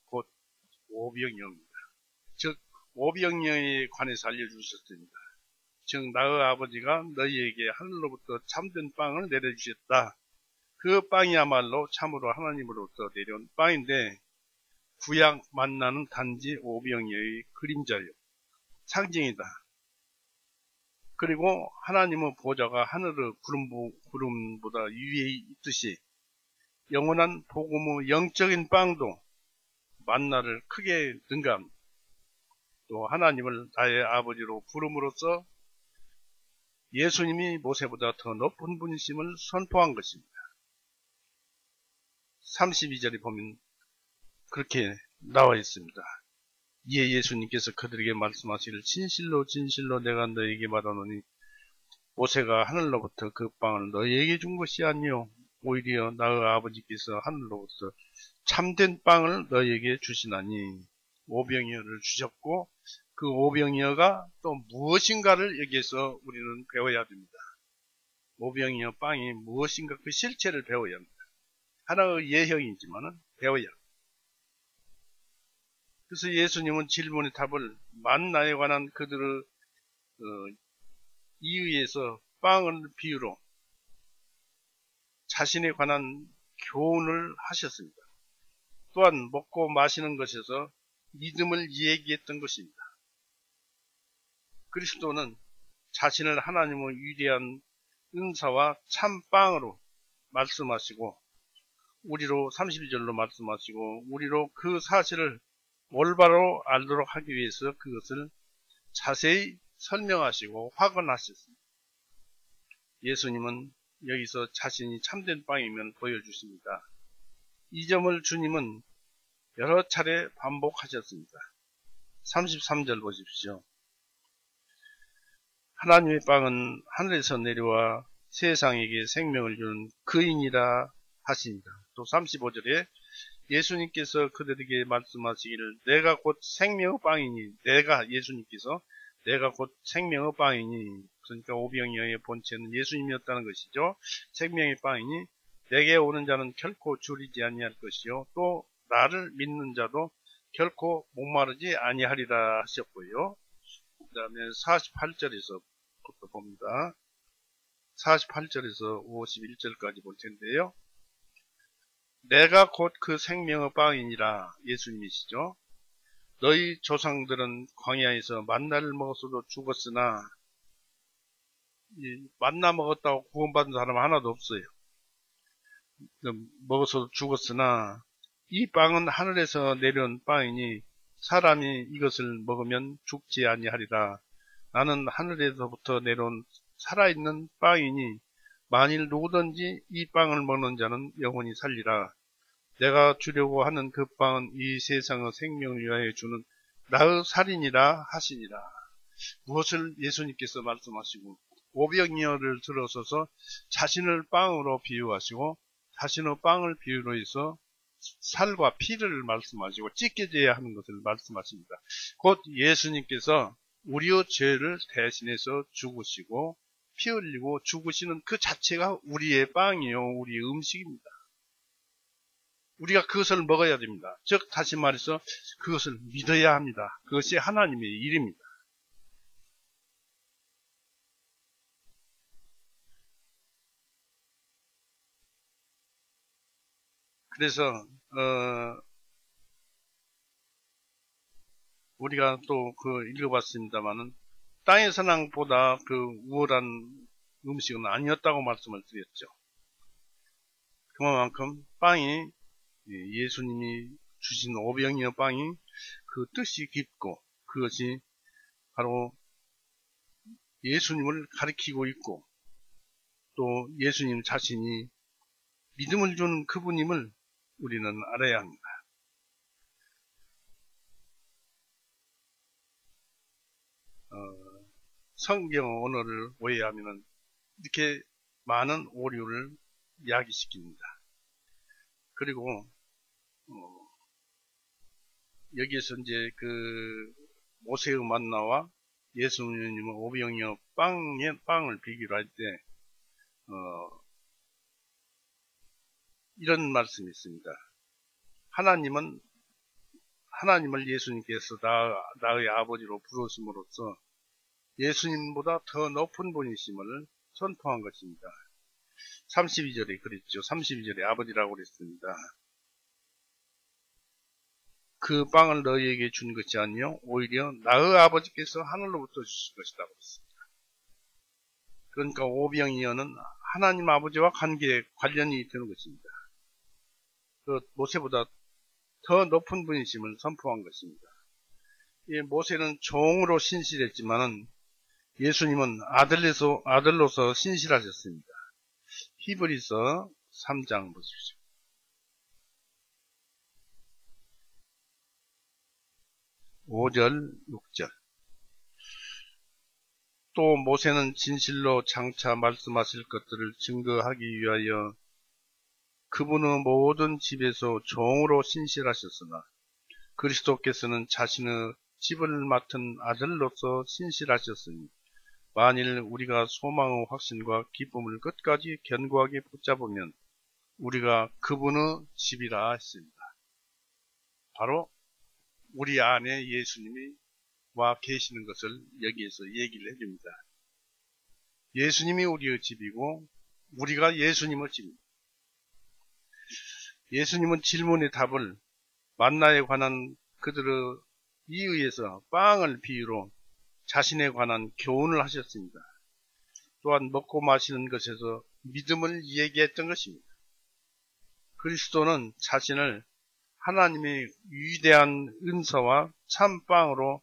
곧 오병이어입니다. 즉 오병이어에 관해서 알려주셨습니다. 즉 나의 아버지가 너희에게 하늘로부터 참된 빵을 내려주셨다. 그 빵이야말로 참으로 하나님으로부터 내려온 빵인데, 구약 만나는 단지 오병이어의 그림자요, 상징이다. 그리고 하나님의 보좌가 하늘의 구름보다 위에 있듯이 영원한 복음의 영적인 빵도 만나를 크게 능가합니다. 또 하나님을 나의 아버지로 부름으로써 예수님이 모세보다 더 높은 분이심을 선포한 것입니다. 32절에 보면 그렇게 나와 있습니다. 이에 예수님께서 그들에게 말씀하시기를 진실로 진실로 내가 너에게 말하노니 모세가 하늘로부터 그 빵을 너희에게 준 것이 아니요 오히려 나의 아버지께서 하늘로부터 참된 빵을 너희에게 주시나니, 오병이어를 주셨고 그 오병이어가 또 무엇인가를 여기에서 우리는 배워야 됩니다. 오병이어 빵이 무엇인가 그 실체를 배워야 합니다. 하나의 예형이지만 배워야 합니다. 그래서 예수님은 질문의 답을 만나에 관한 그들의 이유에서 빵을 비유로 자신에 관한 교훈을 하셨습니다. 또한 먹고 마시는 것에서 믿음을 얘기했던 것입니다. 그리스도는 자신을 하나님의 위대한 은사와 참빵으로 말씀하시고 우리로 32절로 말씀하시고 우리로 그 사실을 올바로 알도록 하기 위해서 그것을 자세히 설명하시고 확언하셨습니다. 예수님은 여기서 자신이 참된 빵임을 보여주십니다. 이 점을 주님은 여러 차례 반복하셨습니다. 33절 보십시오. 하나님의 빵은 하늘에서 내려와 세상에게 생명을 주는 그인이라 하십니다. 또 35절에 예수님께서 그들에게 말씀하시기를 내가 곧 생명의 빵이니 예수님께서 내가 곧 생명의 빵이니 그러니까 오병이어의 본체는 예수님이었다는 것이죠. 생명의 빵이니 내게 오는 자는 결코 줄이지 아니할 것이요 또 나를 믿는 자도 결코 목마르지 아니하리라 하셨고요. 그 다음에 48절에서부터 봅니다. 48절에서 51절까지 볼 텐데요. 내가 곧 그 생명의 빵이니라 예수님이시죠. 너희 조상들은 광야에서 만나를 먹었어도 죽었으나 만나 먹었다고 구원받은 사람 하나도 없어요. 먹어서 죽었으나 이 빵은 하늘에서 내려온 빵이니 사람이 이것을 먹으면 죽지 아니하리라. 나는 하늘에서부터 내려온 살아있는 빵이니 만일 누구든지 이 빵을 먹는 자는 영원히 살리라. 내가 주려고 하는 그 빵은 이 세상의 생명을 위하여 주는 나의 살이니라 하시니라. 무엇을 예수님께서 말씀하시고 오병이어를 들어서서 자신을 빵으로 비유하시고 자신의 빵을 비유로 해서 살과 피를 말씀하시고 찢겨져야 하는 것을 말씀하십니다. 곧 예수님께서 우리의 죄를 대신해서 죽으시고 피 흘리고 죽으시는 그 자체가 우리의 빵이요 우리의 음식입니다. 우리가 그것을 먹어야 됩니다. 즉 다시 말해서 그것을 믿어야 합니다. 그것이 하나님의 일입니다. 그래서 우리가 또 읽어봤습니다만은 땅의 선왕보다 그 우월한 음식은 아니었다고 말씀을 드렸죠. 그만큼 빵이 예수님이 주신 오병이어 빵이 그 뜻이 깊고 그것이 바로 예수님을 가리키고 있고 또 예수님 자신이 믿음을 주는 그분임을 우리는 알아야 합니다. 성경 언어를 오해하면 이렇게 많은 오류를 야기시킵니다. 그리고 여기에서 이제 그 모세의 만나와 예수님은 오병이어 빵을 비교를 할 때 이런 말씀이 있습니다. 하나님을 예수님께서 나의 아버지로 부르심으로써 예수님보다 더 높은 분이심을 선포한 것입니다. 32절에 그랬죠. 32절에 아버지라고 그랬습니다. 그 빵을 너희에게 준 것이 아니요 오히려 나의 아버지께서 하늘로부터 주신 것이다 그랬습니다. 그러니까 오병이어는 하나님 아버지와 관련이 되는 것입니다. 그 모세보다 더 높은 분이심을 선포한 것입니다. 이 모세는 종으로 신실했지만은 예수님은 아들로서 신실하셨습니다. 히브리서 3장 보십시오. 5절, 6절. 또 모세는 진실로 장차 말씀하실 것들을 증거하기 위하여 그분의 모든 집에서 종으로 신실하셨으나 그리스도께서는 자신의 집을 맡은 아들로서 신실하셨으니 만일 우리가 소망의 확신과 기쁨을 끝까지 견고하게 붙잡으면 우리가 그분의 집이라 했습니다. 바로 우리 안에 예수님이 와 계시는 것을 여기에서 얘기를 해줍니다. 예수님이 우리의 집이고 우리가 예수님의 집입니다. 예수님은 질문의 답을 만나에 관한 그들의 이의에서 빵을 비유로 자신에 관한 교훈을 하셨습니다. 또한 먹고 마시는 것에서 믿음을 얘기했던 것입니다. 그리스도는 자신을 하나님의 위대한 은사와 참빵으로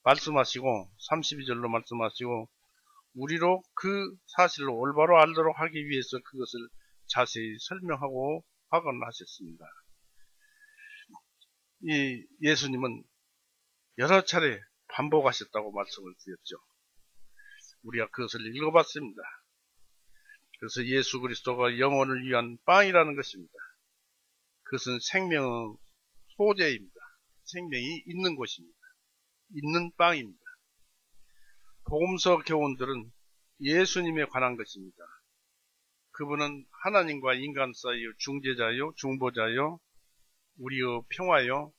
말씀하시고 32절로 말씀하시고 우리로 그 사실을 올바로 알도록 하기 위해서 그것을 자세히 설명하고 확언하셨습니다. 이 예수님은 여러 차례 반복하셨다고 말씀을 드렸죠. 우리가 그것을 읽어봤습니다. 그래서 예수 그리스도가 영혼을 위한 빵이라는 것입니다. 그것은 생명의 소재입니다. 생명이 있는 곳입니다. 있는 빵입니다. 복음서 교훈들은 예수님에 관한 것입니다. 그분은 하나님과 인간 사이의 중재자요, 중보자요, 우리의 평화요,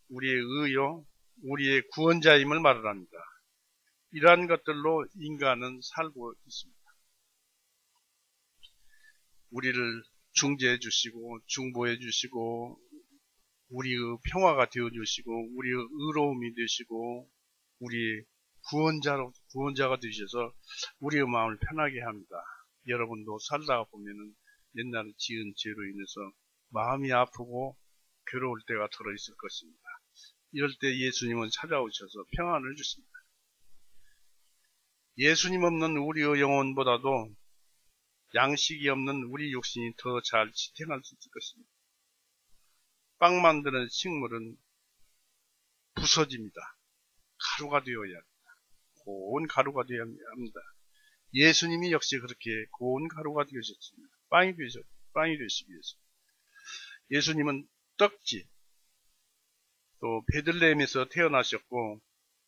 우리의 의요, 우리의 구원자임을 말을 합니다. 이러한 것들로 인간은 살고 있습니다. 우리를 중재해 주시고 중보해 주시고 우리의 평화가 되어 주시고 우리의 의로움이 되시고 우리의 구원자가 되셔서 우리의 마음을 편하게 합니다. 여러분도 살다가 보면은 옛날에 지은 죄로 인해서 마음이 아프고 괴로울 때가 들어있을 것입니다. 이럴 때 예수님은 찾아오셔서 평안을 주십니다. 예수님 없는 우리의 영혼보다도 양식이 없는 우리 육신이 더 잘 지탱할 수 있을 것입니다. 빵 만드는 식물은 부서집니다. 가루가 되어야 합니다. 고운 가루가 되어야 합니다. 예수님이 역시 그렇게 고운 가루가 되셨습니다. 빵이 되시기 위해서. 예수님은 떡지, 또 베들레헴에서 태어나셨고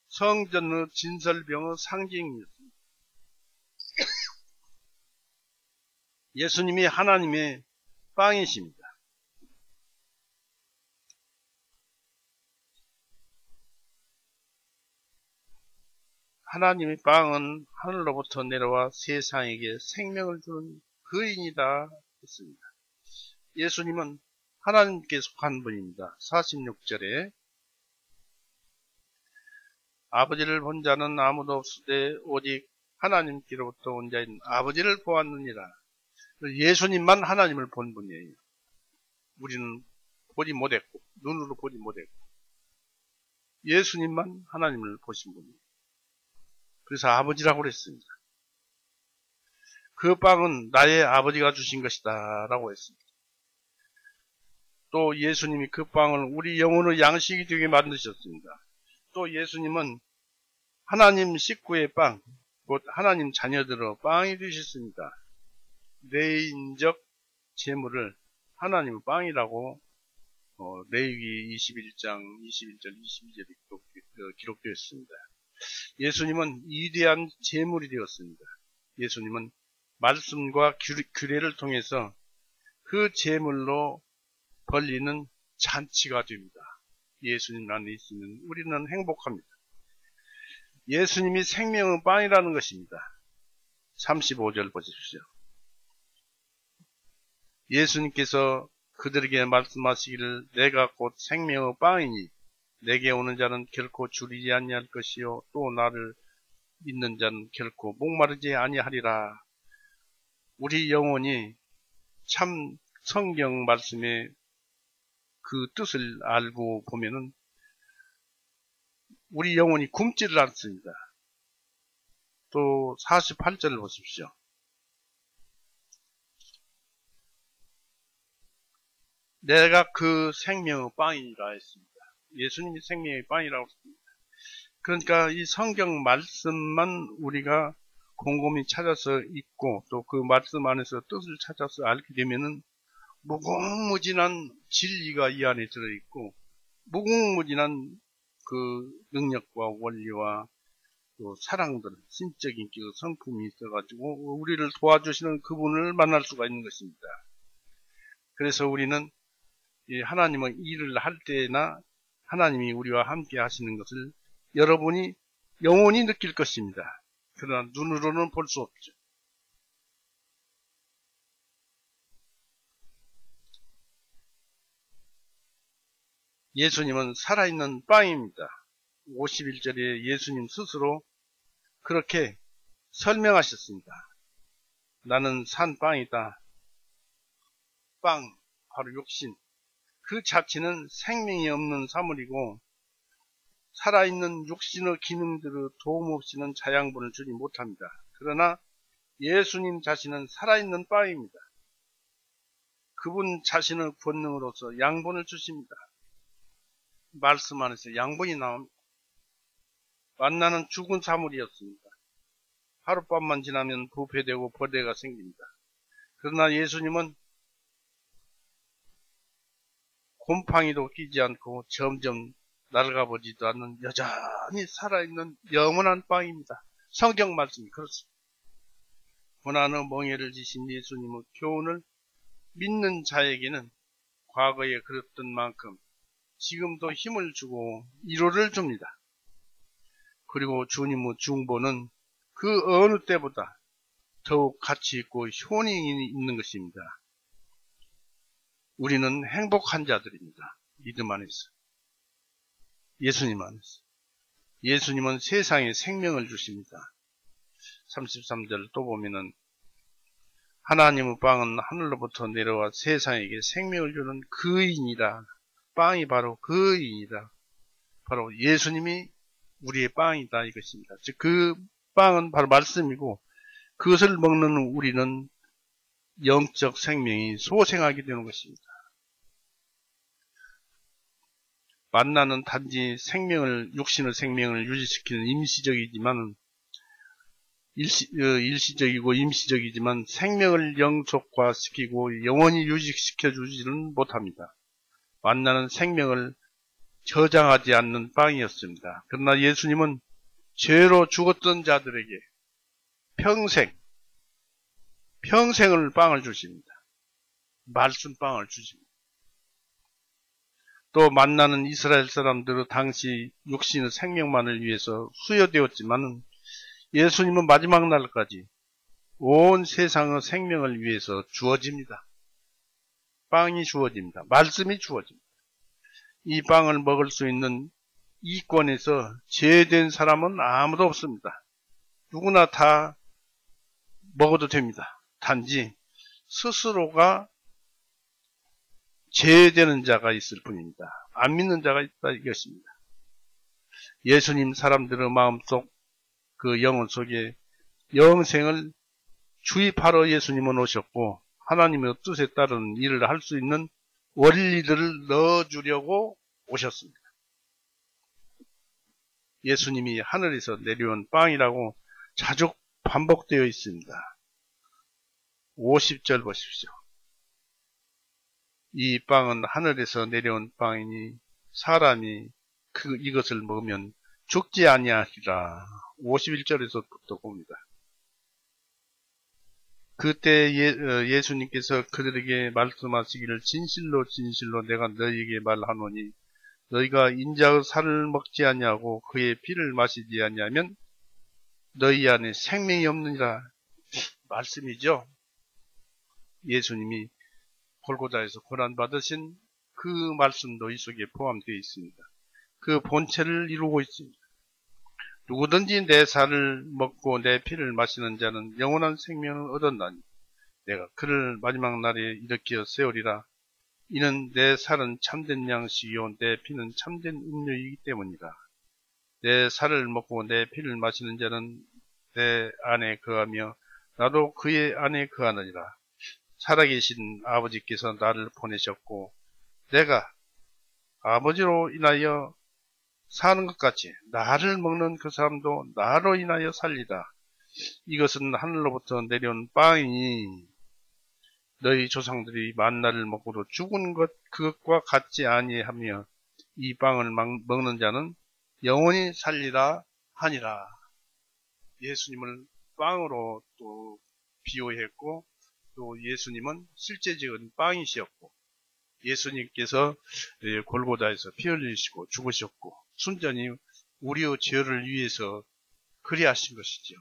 성전의 진설병의 상징이었습니다. 예수님이 하나님의 빵이십니다. 하나님의 빵은 하늘로부터 내려와 세상에게 생명을 주는 거인이다 했습니다. 예수님은 하나님께 속한 분입니다. 46절에 아버지를 본 자는 아무도 없으되 오직 하나님께로부터 온 자인 아버지를 보았느니라. 예수님만 하나님을 본 분이에요. 우리는 보지 못했고 눈으로 보지 못했고 예수님만 하나님을 보신 분이에요. 그래서 아버지라고 그랬습니다. 그 빵은 나의 아버지가 주신 것이다 라고 했습니다. 또 예수님이 그 빵을 우리 영혼의 양식이 되게 만드셨습니다. 또 예수님은 하나님 식구의 빵, 곧 하나님 자녀들의 빵이 되셨습니다. 내인적 재물을 하나님의 빵이라고 레위기 21장 21절 22절에 기록되어 있습니다. 예수님은 위대한 재물이 되었습니다. 예수님은 말씀과 규례를 통해서 그 재물로 벌리는 잔치가 됩니다. 예수님 안에 있으면 우리는 행복합니다. 예수님이 생명의 빵이라는 것입니다. 35절 보십시오. 예수님께서 그들에게 말씀하시기를 내가 곧 생명의 빵이니 내게 오는 자는 결코 줄이지 아니할 것이요 또 나를 믿는 자는 결코 목마르지 아니하리라. 우리 영혼이 참 성경 말씀의 그 뜻을 알고 보면은 우리 영혼이 굶지를 않습니다. 또 48절을 보십시오. 내가 그 생명의 빵이라 했습니다. 예수님이 생명의 빵이라고 했습니다. 그러니까 이 성경 말씀만 우리가 곰곰이 찾아서 읽고 또 그 말씀 안에서 뜻을 찾아서 알게 되면은 무궁무진한 진리가 이 안에 들어있고 무궁무진한 그 능력과 원리와 또 사랑들, 신적인 성품이 있어가지고 우리를 도와주시는 그분을 만날 수가 있는 것입니다. 그래서 우리는 이 하나님의 일을 할 때나 하나님이 우리와 함께 하시는 것을 여러분이 영원히 느낄 것입니다. 그러나 눈으로는 볼 수 없죠. 예수님은 살아있는 빵입니다. 51절에 예수님 스스로 그렇게 설명하셨습니다. 나는 산 빵이다. 빵, 바로 육신. 그 자체는 생명이 없는 사물이고 살아있는 육신의 기능들의 도움 없이는 자양분을 주지 못합니다. 그러나 예수님 자신은 살아있는 빵입니다. 그분 자신의 권능으로서 양분을 주십니다. 말씀 안에서 양분이 나옵니다. 만나는 죽은 사물이었습니다. 하룻밤만 지나면 부패되고 벌레가 생깁니다. 그러나 예수님은 곰팡이도 끼지 않고 점점 낡아버리지도 않는 여전히 살아있는 영원한 빵입니다. 성경 말씀이 그렇습니다. 고난의 멍에를 지신 예수님의 교훈을 믿는 자에게는 과거에 그랬던 만큼 지금도 힘을 주고 위로를 줍니다. 그리고 주님의 중보는 그 어느 때보다 더욱 가치 있고 효능이 있는 것입니다. 우리는 행복한 자들입니다. 믿음 안에서. 예수님 안에서. 예수님은 세상에 생명을 주십니다. 33절 또 보면은 하나님의 빵은 하늘로부터 내려와 세상에게 생명을 주는 그이니라. 빵이 바로 그이니라. 바로 예수님이 우리의 빵이다 이것입니다. 즉 그 빵은 바로 말씀이고 그것을 먹는 우리는 영적 생명이 소생하게 되는 것입니다. 만나는 단지 육신의 생명을 유지시키는 일시적이고 임시적이지만 생명을 영속화시키고 영원히 유지시켜 주지는 못합니다. 만나는 생명을 저장하지 않는 빵이었습니다. 그러나 예수님은 죄로 죽었던 자들에게 평생을 빵을 주십니다. 말씀빵을 주십니다. 또 만나는 이스라엘 사람들은 당시 육신의 생명만을 위해서 수여되었지만 예수님은 마지막 날까지 온 세상의 생명을 위해서 주어집니다. 빵이 주어집니다. 말씀이 주어집니다. 이 빵을 먹을 수 있는 이권에서 제외된 사람은 아무도 없습니다. 누구나 다 먹어도 됩니다. 단지 스스로가 제외되는 자가 있을 뿐입니다. 안 믿는 자가 있다 이것입니다. 예수님 사람들의 마음속 그 영혼 속에 영생을 주입하러 예수님은 오셨고 하나님의 뜻에 따른 일을 할 수 있는 원리들을 넣어주려고 오셨습니다. 예수님이 하늘에서 내려온 빵이라고 자주 반복되어 있습니다. 50절 보십시오. 이 빵은 하늘에서 내려온 빵이니 사람이 이것을 먹으면 죽지 아니하리라. 51절에서부터 봅니다. 그때 예수님께서 그들에게 말씀하시기를 진실로 진실로 내가 너희에게 말하노니 너희가 인자의 살을 먹지 아니하고 그의 피를 마시지 아니하면 너희 안에 생명이 없느니라. 말씀이죠. 예수님이 골고다에서 고난받으신 그 말씀도 이 속에 포함되어 있습니다. 그 본체를 이루고 있습니다. 누구든지 내 살을 먹고 내 피를 마시는 자는 영원한 생명을 얻었나니 내가 그를 마지막 날에 일으켜 세우리라. 이는 내 살은 참된 양식이요 내 피는 참된 음료이기 때문이라. 내 살을 먹고 내 피를 마시는 자는 내 안에 거하며 나도 그의 안에 거하느니라. 살아계신 아버지께서 나를 보내셨고 내가 아버지로 인하여 사는 것 같이 나를 먹는 그 사람도 나로 인하여 살리라. 이것은 하늘로부터 내려온 빵이니 너희 조상들이 만나를 먹고도 죽은 것 그것과 같지 아니하며 이 빵을 먹는 자는 영원히 살리라 하니라. 예수님을 빵으로 또 비유했고 또 예수님은 실제적인 빵이셨고 예수님께서 골고다에서 피 흘리시고 죽으셨고 순전히 우리의 죄를 위해서 그리하신 것이죠.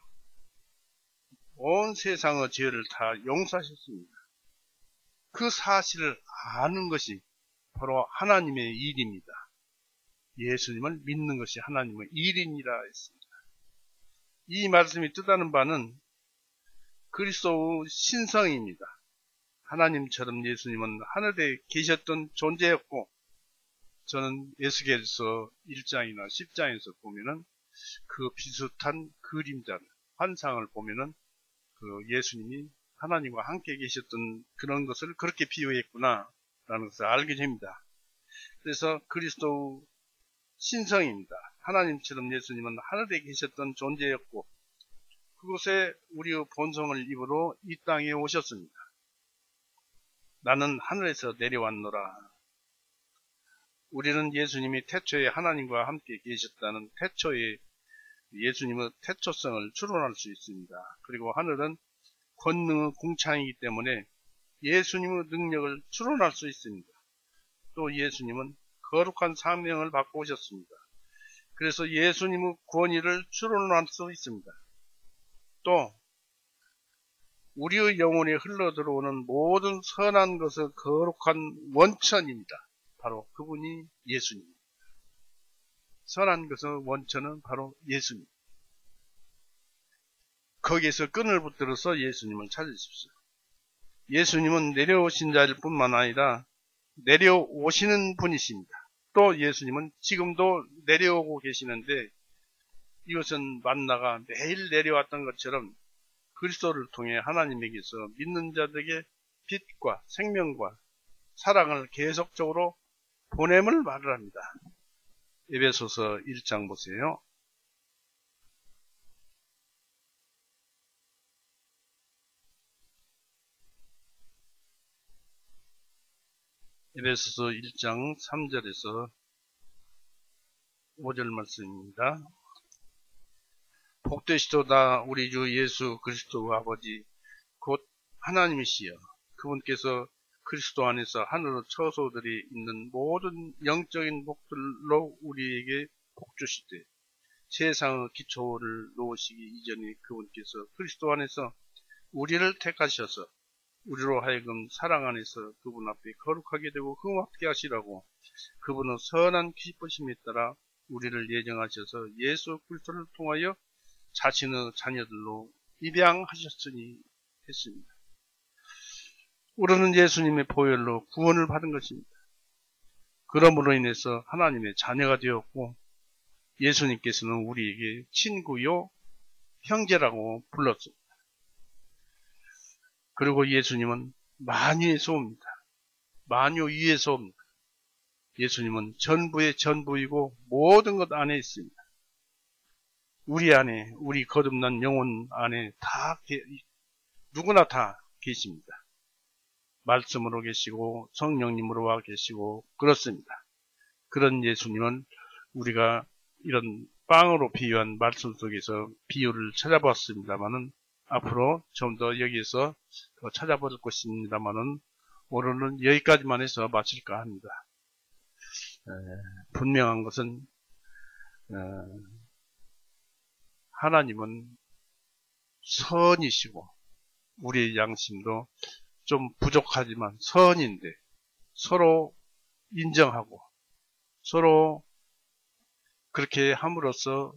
온 세상의 죄를 다 용서하셨습니다. 그 사실을 아는 것이 바로 하나님의 일입니다. 예수님을 믿는 것이 하나님의 일인이라 했습니다. 이 말씀이 뜻하는 바는 그리스도의 신성입니다. 하나님처럼 예수님은 하늘에 계셨던 존재였고, 저는 에스겔서 1장이나 10장에서 보면은 그 비슷한 그림자를, 환상을 보면은 그 예수님이 하나님과 함께 계셨던 그런 것을 그렇게 비유했구나 라는 것을 알게 됩니다. 그래서 그리스도 신성입니다. 하나님처럼 예수님은 하늘에 계셨던 존재였고, 그곳에 우리의 본성을 입으로 이 땅에 오셨습니다. 나는 하늘에서 내려왔노라. 우리는 예수님이 태초에 하나님과 함께 계셨다는 태초의 예수님의 태초성을 추론할 수 있습니다. 그리고 하늘은 권능의 궁창이기 때문에 예수님의 능력을 추론할 수 있습니다. 또 예수님은 거룩한 사명을 받고 오셨습니다. 그래서 예수님의 권위를 추론할 수 있습니다. 또 우리의 영혼에 흘러들어오는 모든 선한 것의 거룩한 원천입니다. 바로 그분이 예수님입니다. 선한 것의 원천은 바로 예수님. 거기에서 끈을 붙들어서 예수님을 찾으십시오. 예수님은 내려오신 자일 뿐만 아니라 내려오시는 분이십니다. 또 예수님은 지금도 내려오고 계시는데, 이것은 만나가 매일 내려왔던 것처럼 그리스도를 통해 하나님에게서 믿는 자들에게 빛과 생명과 사랑을 계속적으로 보냄을 말을 합니다. 에베소서 1장 보세요. 에베소서 1장 3절에서 5절 말씀입니다. 복되시도다 우리 주 예수 그리스도의 아버지 곧 하나님이시여, 그분께서 그리스도 안에서 하늘의 처소들이 있는 모든 영적인 복들로 우리에게 복주시되, 세상의 기초를 놓으시기 이전에 그분께서 그리스도 안에서 우리를 택하셔서 우리로 하여금 사랑 안에서 그분 앞에 거룩하게 되고 흠없게 하시라고 그분의 선한 기쁘심에 따라 우리를 예정하셔서 예수 그리스도를 통하여 자신의 자녀들로 입양하셨으니 했습니다. 우리는 예수님의 보혈로 구원을 받은 것입니다. 그러므로 인해서 하나님의 자녀가 되었고, 예수님께서는 우리에게 친구요 형제라고 불렀습니다. 그리고 예수님은 만유에서 옵니다. 만유 위에서 옵니다. 예수님은 전부의 전부이고 모든 것 안에 있습니다. 우리 안에, 우리 거듭난 영혼 안에 누구나 다 계십니다. 말씀으로 계시고 성령님으로 와 계시고 그렇습니다. 그런 예수님은 우리가 이런 빵으로 비유한 말씀 속에서 비유를 찾아봤습니다만은, 앞으로 좀 더 여기에서 더 찾아볼 것입니다만은, 오늘은 여기까지만 해서 마칠까 합니다. 분명한 것은 하나님은 선이시고 우리의 양심도 좀 부족하지만 선인데, 서로 인정하고 서로 그렇게 함으로써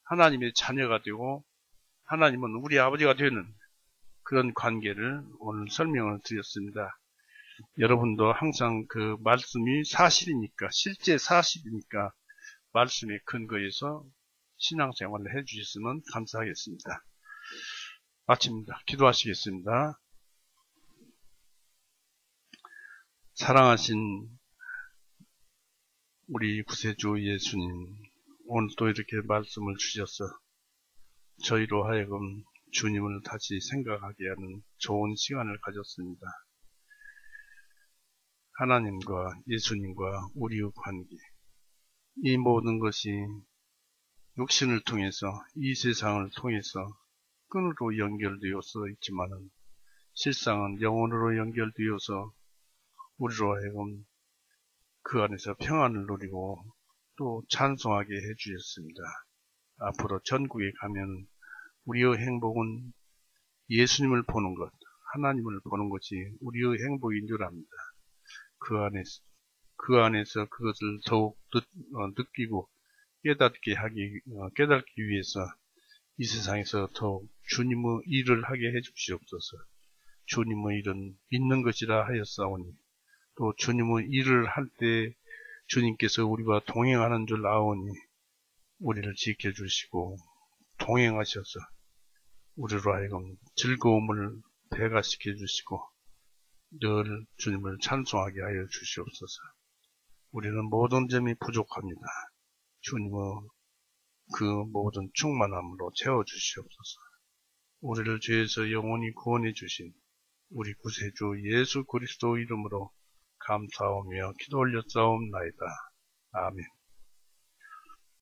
하나님의 자녀가 되고 하나님은 우리 아버지가 되는 그런 관계를 오늘 설명을 드렸습니다. 여러분도 항상 그 말씀이 사실이니까, 실제 사실이니까 말씀에 근거해서 신앙생활을 해주셨으면 감사하겠습니다. 마칩니다. 기도하시겠습니다. 사랑하신 우리 구세주 예수님, 오늘 또 이렇게 말씀을 주셔서 저희로 하여금 주님을 다시 생각하게 하는 좋은 시간을 가졌습니다. 하나님과 예수님과 우리의 관계, 이 모든 것이 육신을 통해서, 이 세상을 통해서 끈으로 연결되어서 있지만은 실상은 영혼으로 연결되어서 우리로 하여금 그 안에서 평안을 누리고 또 찬송하게 해주셨습니다. 앞으로 전국에 가면 우리의 행복은 예수님을 보는 것, 하나님을 보는 것이 우리의 행복인 줄 압니다. 그 안에서 그 안에서 그것을 더욱 느끼고 깨닫기 위해서 이 세상에서 더욱 주님의 일을 하게 해 주시옵소서. 주님의 일은 믿는 것이라 하였사오니 또 주님의 일을 할 때 주님께서 우리와 동행하는 줄 아오니 우리를 지켜주시고 동행하셔서 우리로 하여금 즐거움을 배가시켜 주시고 늘 주님을 찬송하게 하여 주시옵소서. 우리는 모든 점이 부족합니다. 주님의 그 모든 충만함으로 채워주시옵소서. 우리를 죄에서 영원히 구원해 주신 우리 구세주 예수 그리스도 이름으로 감사하며 기도 올렸사옵나이다. 아멘.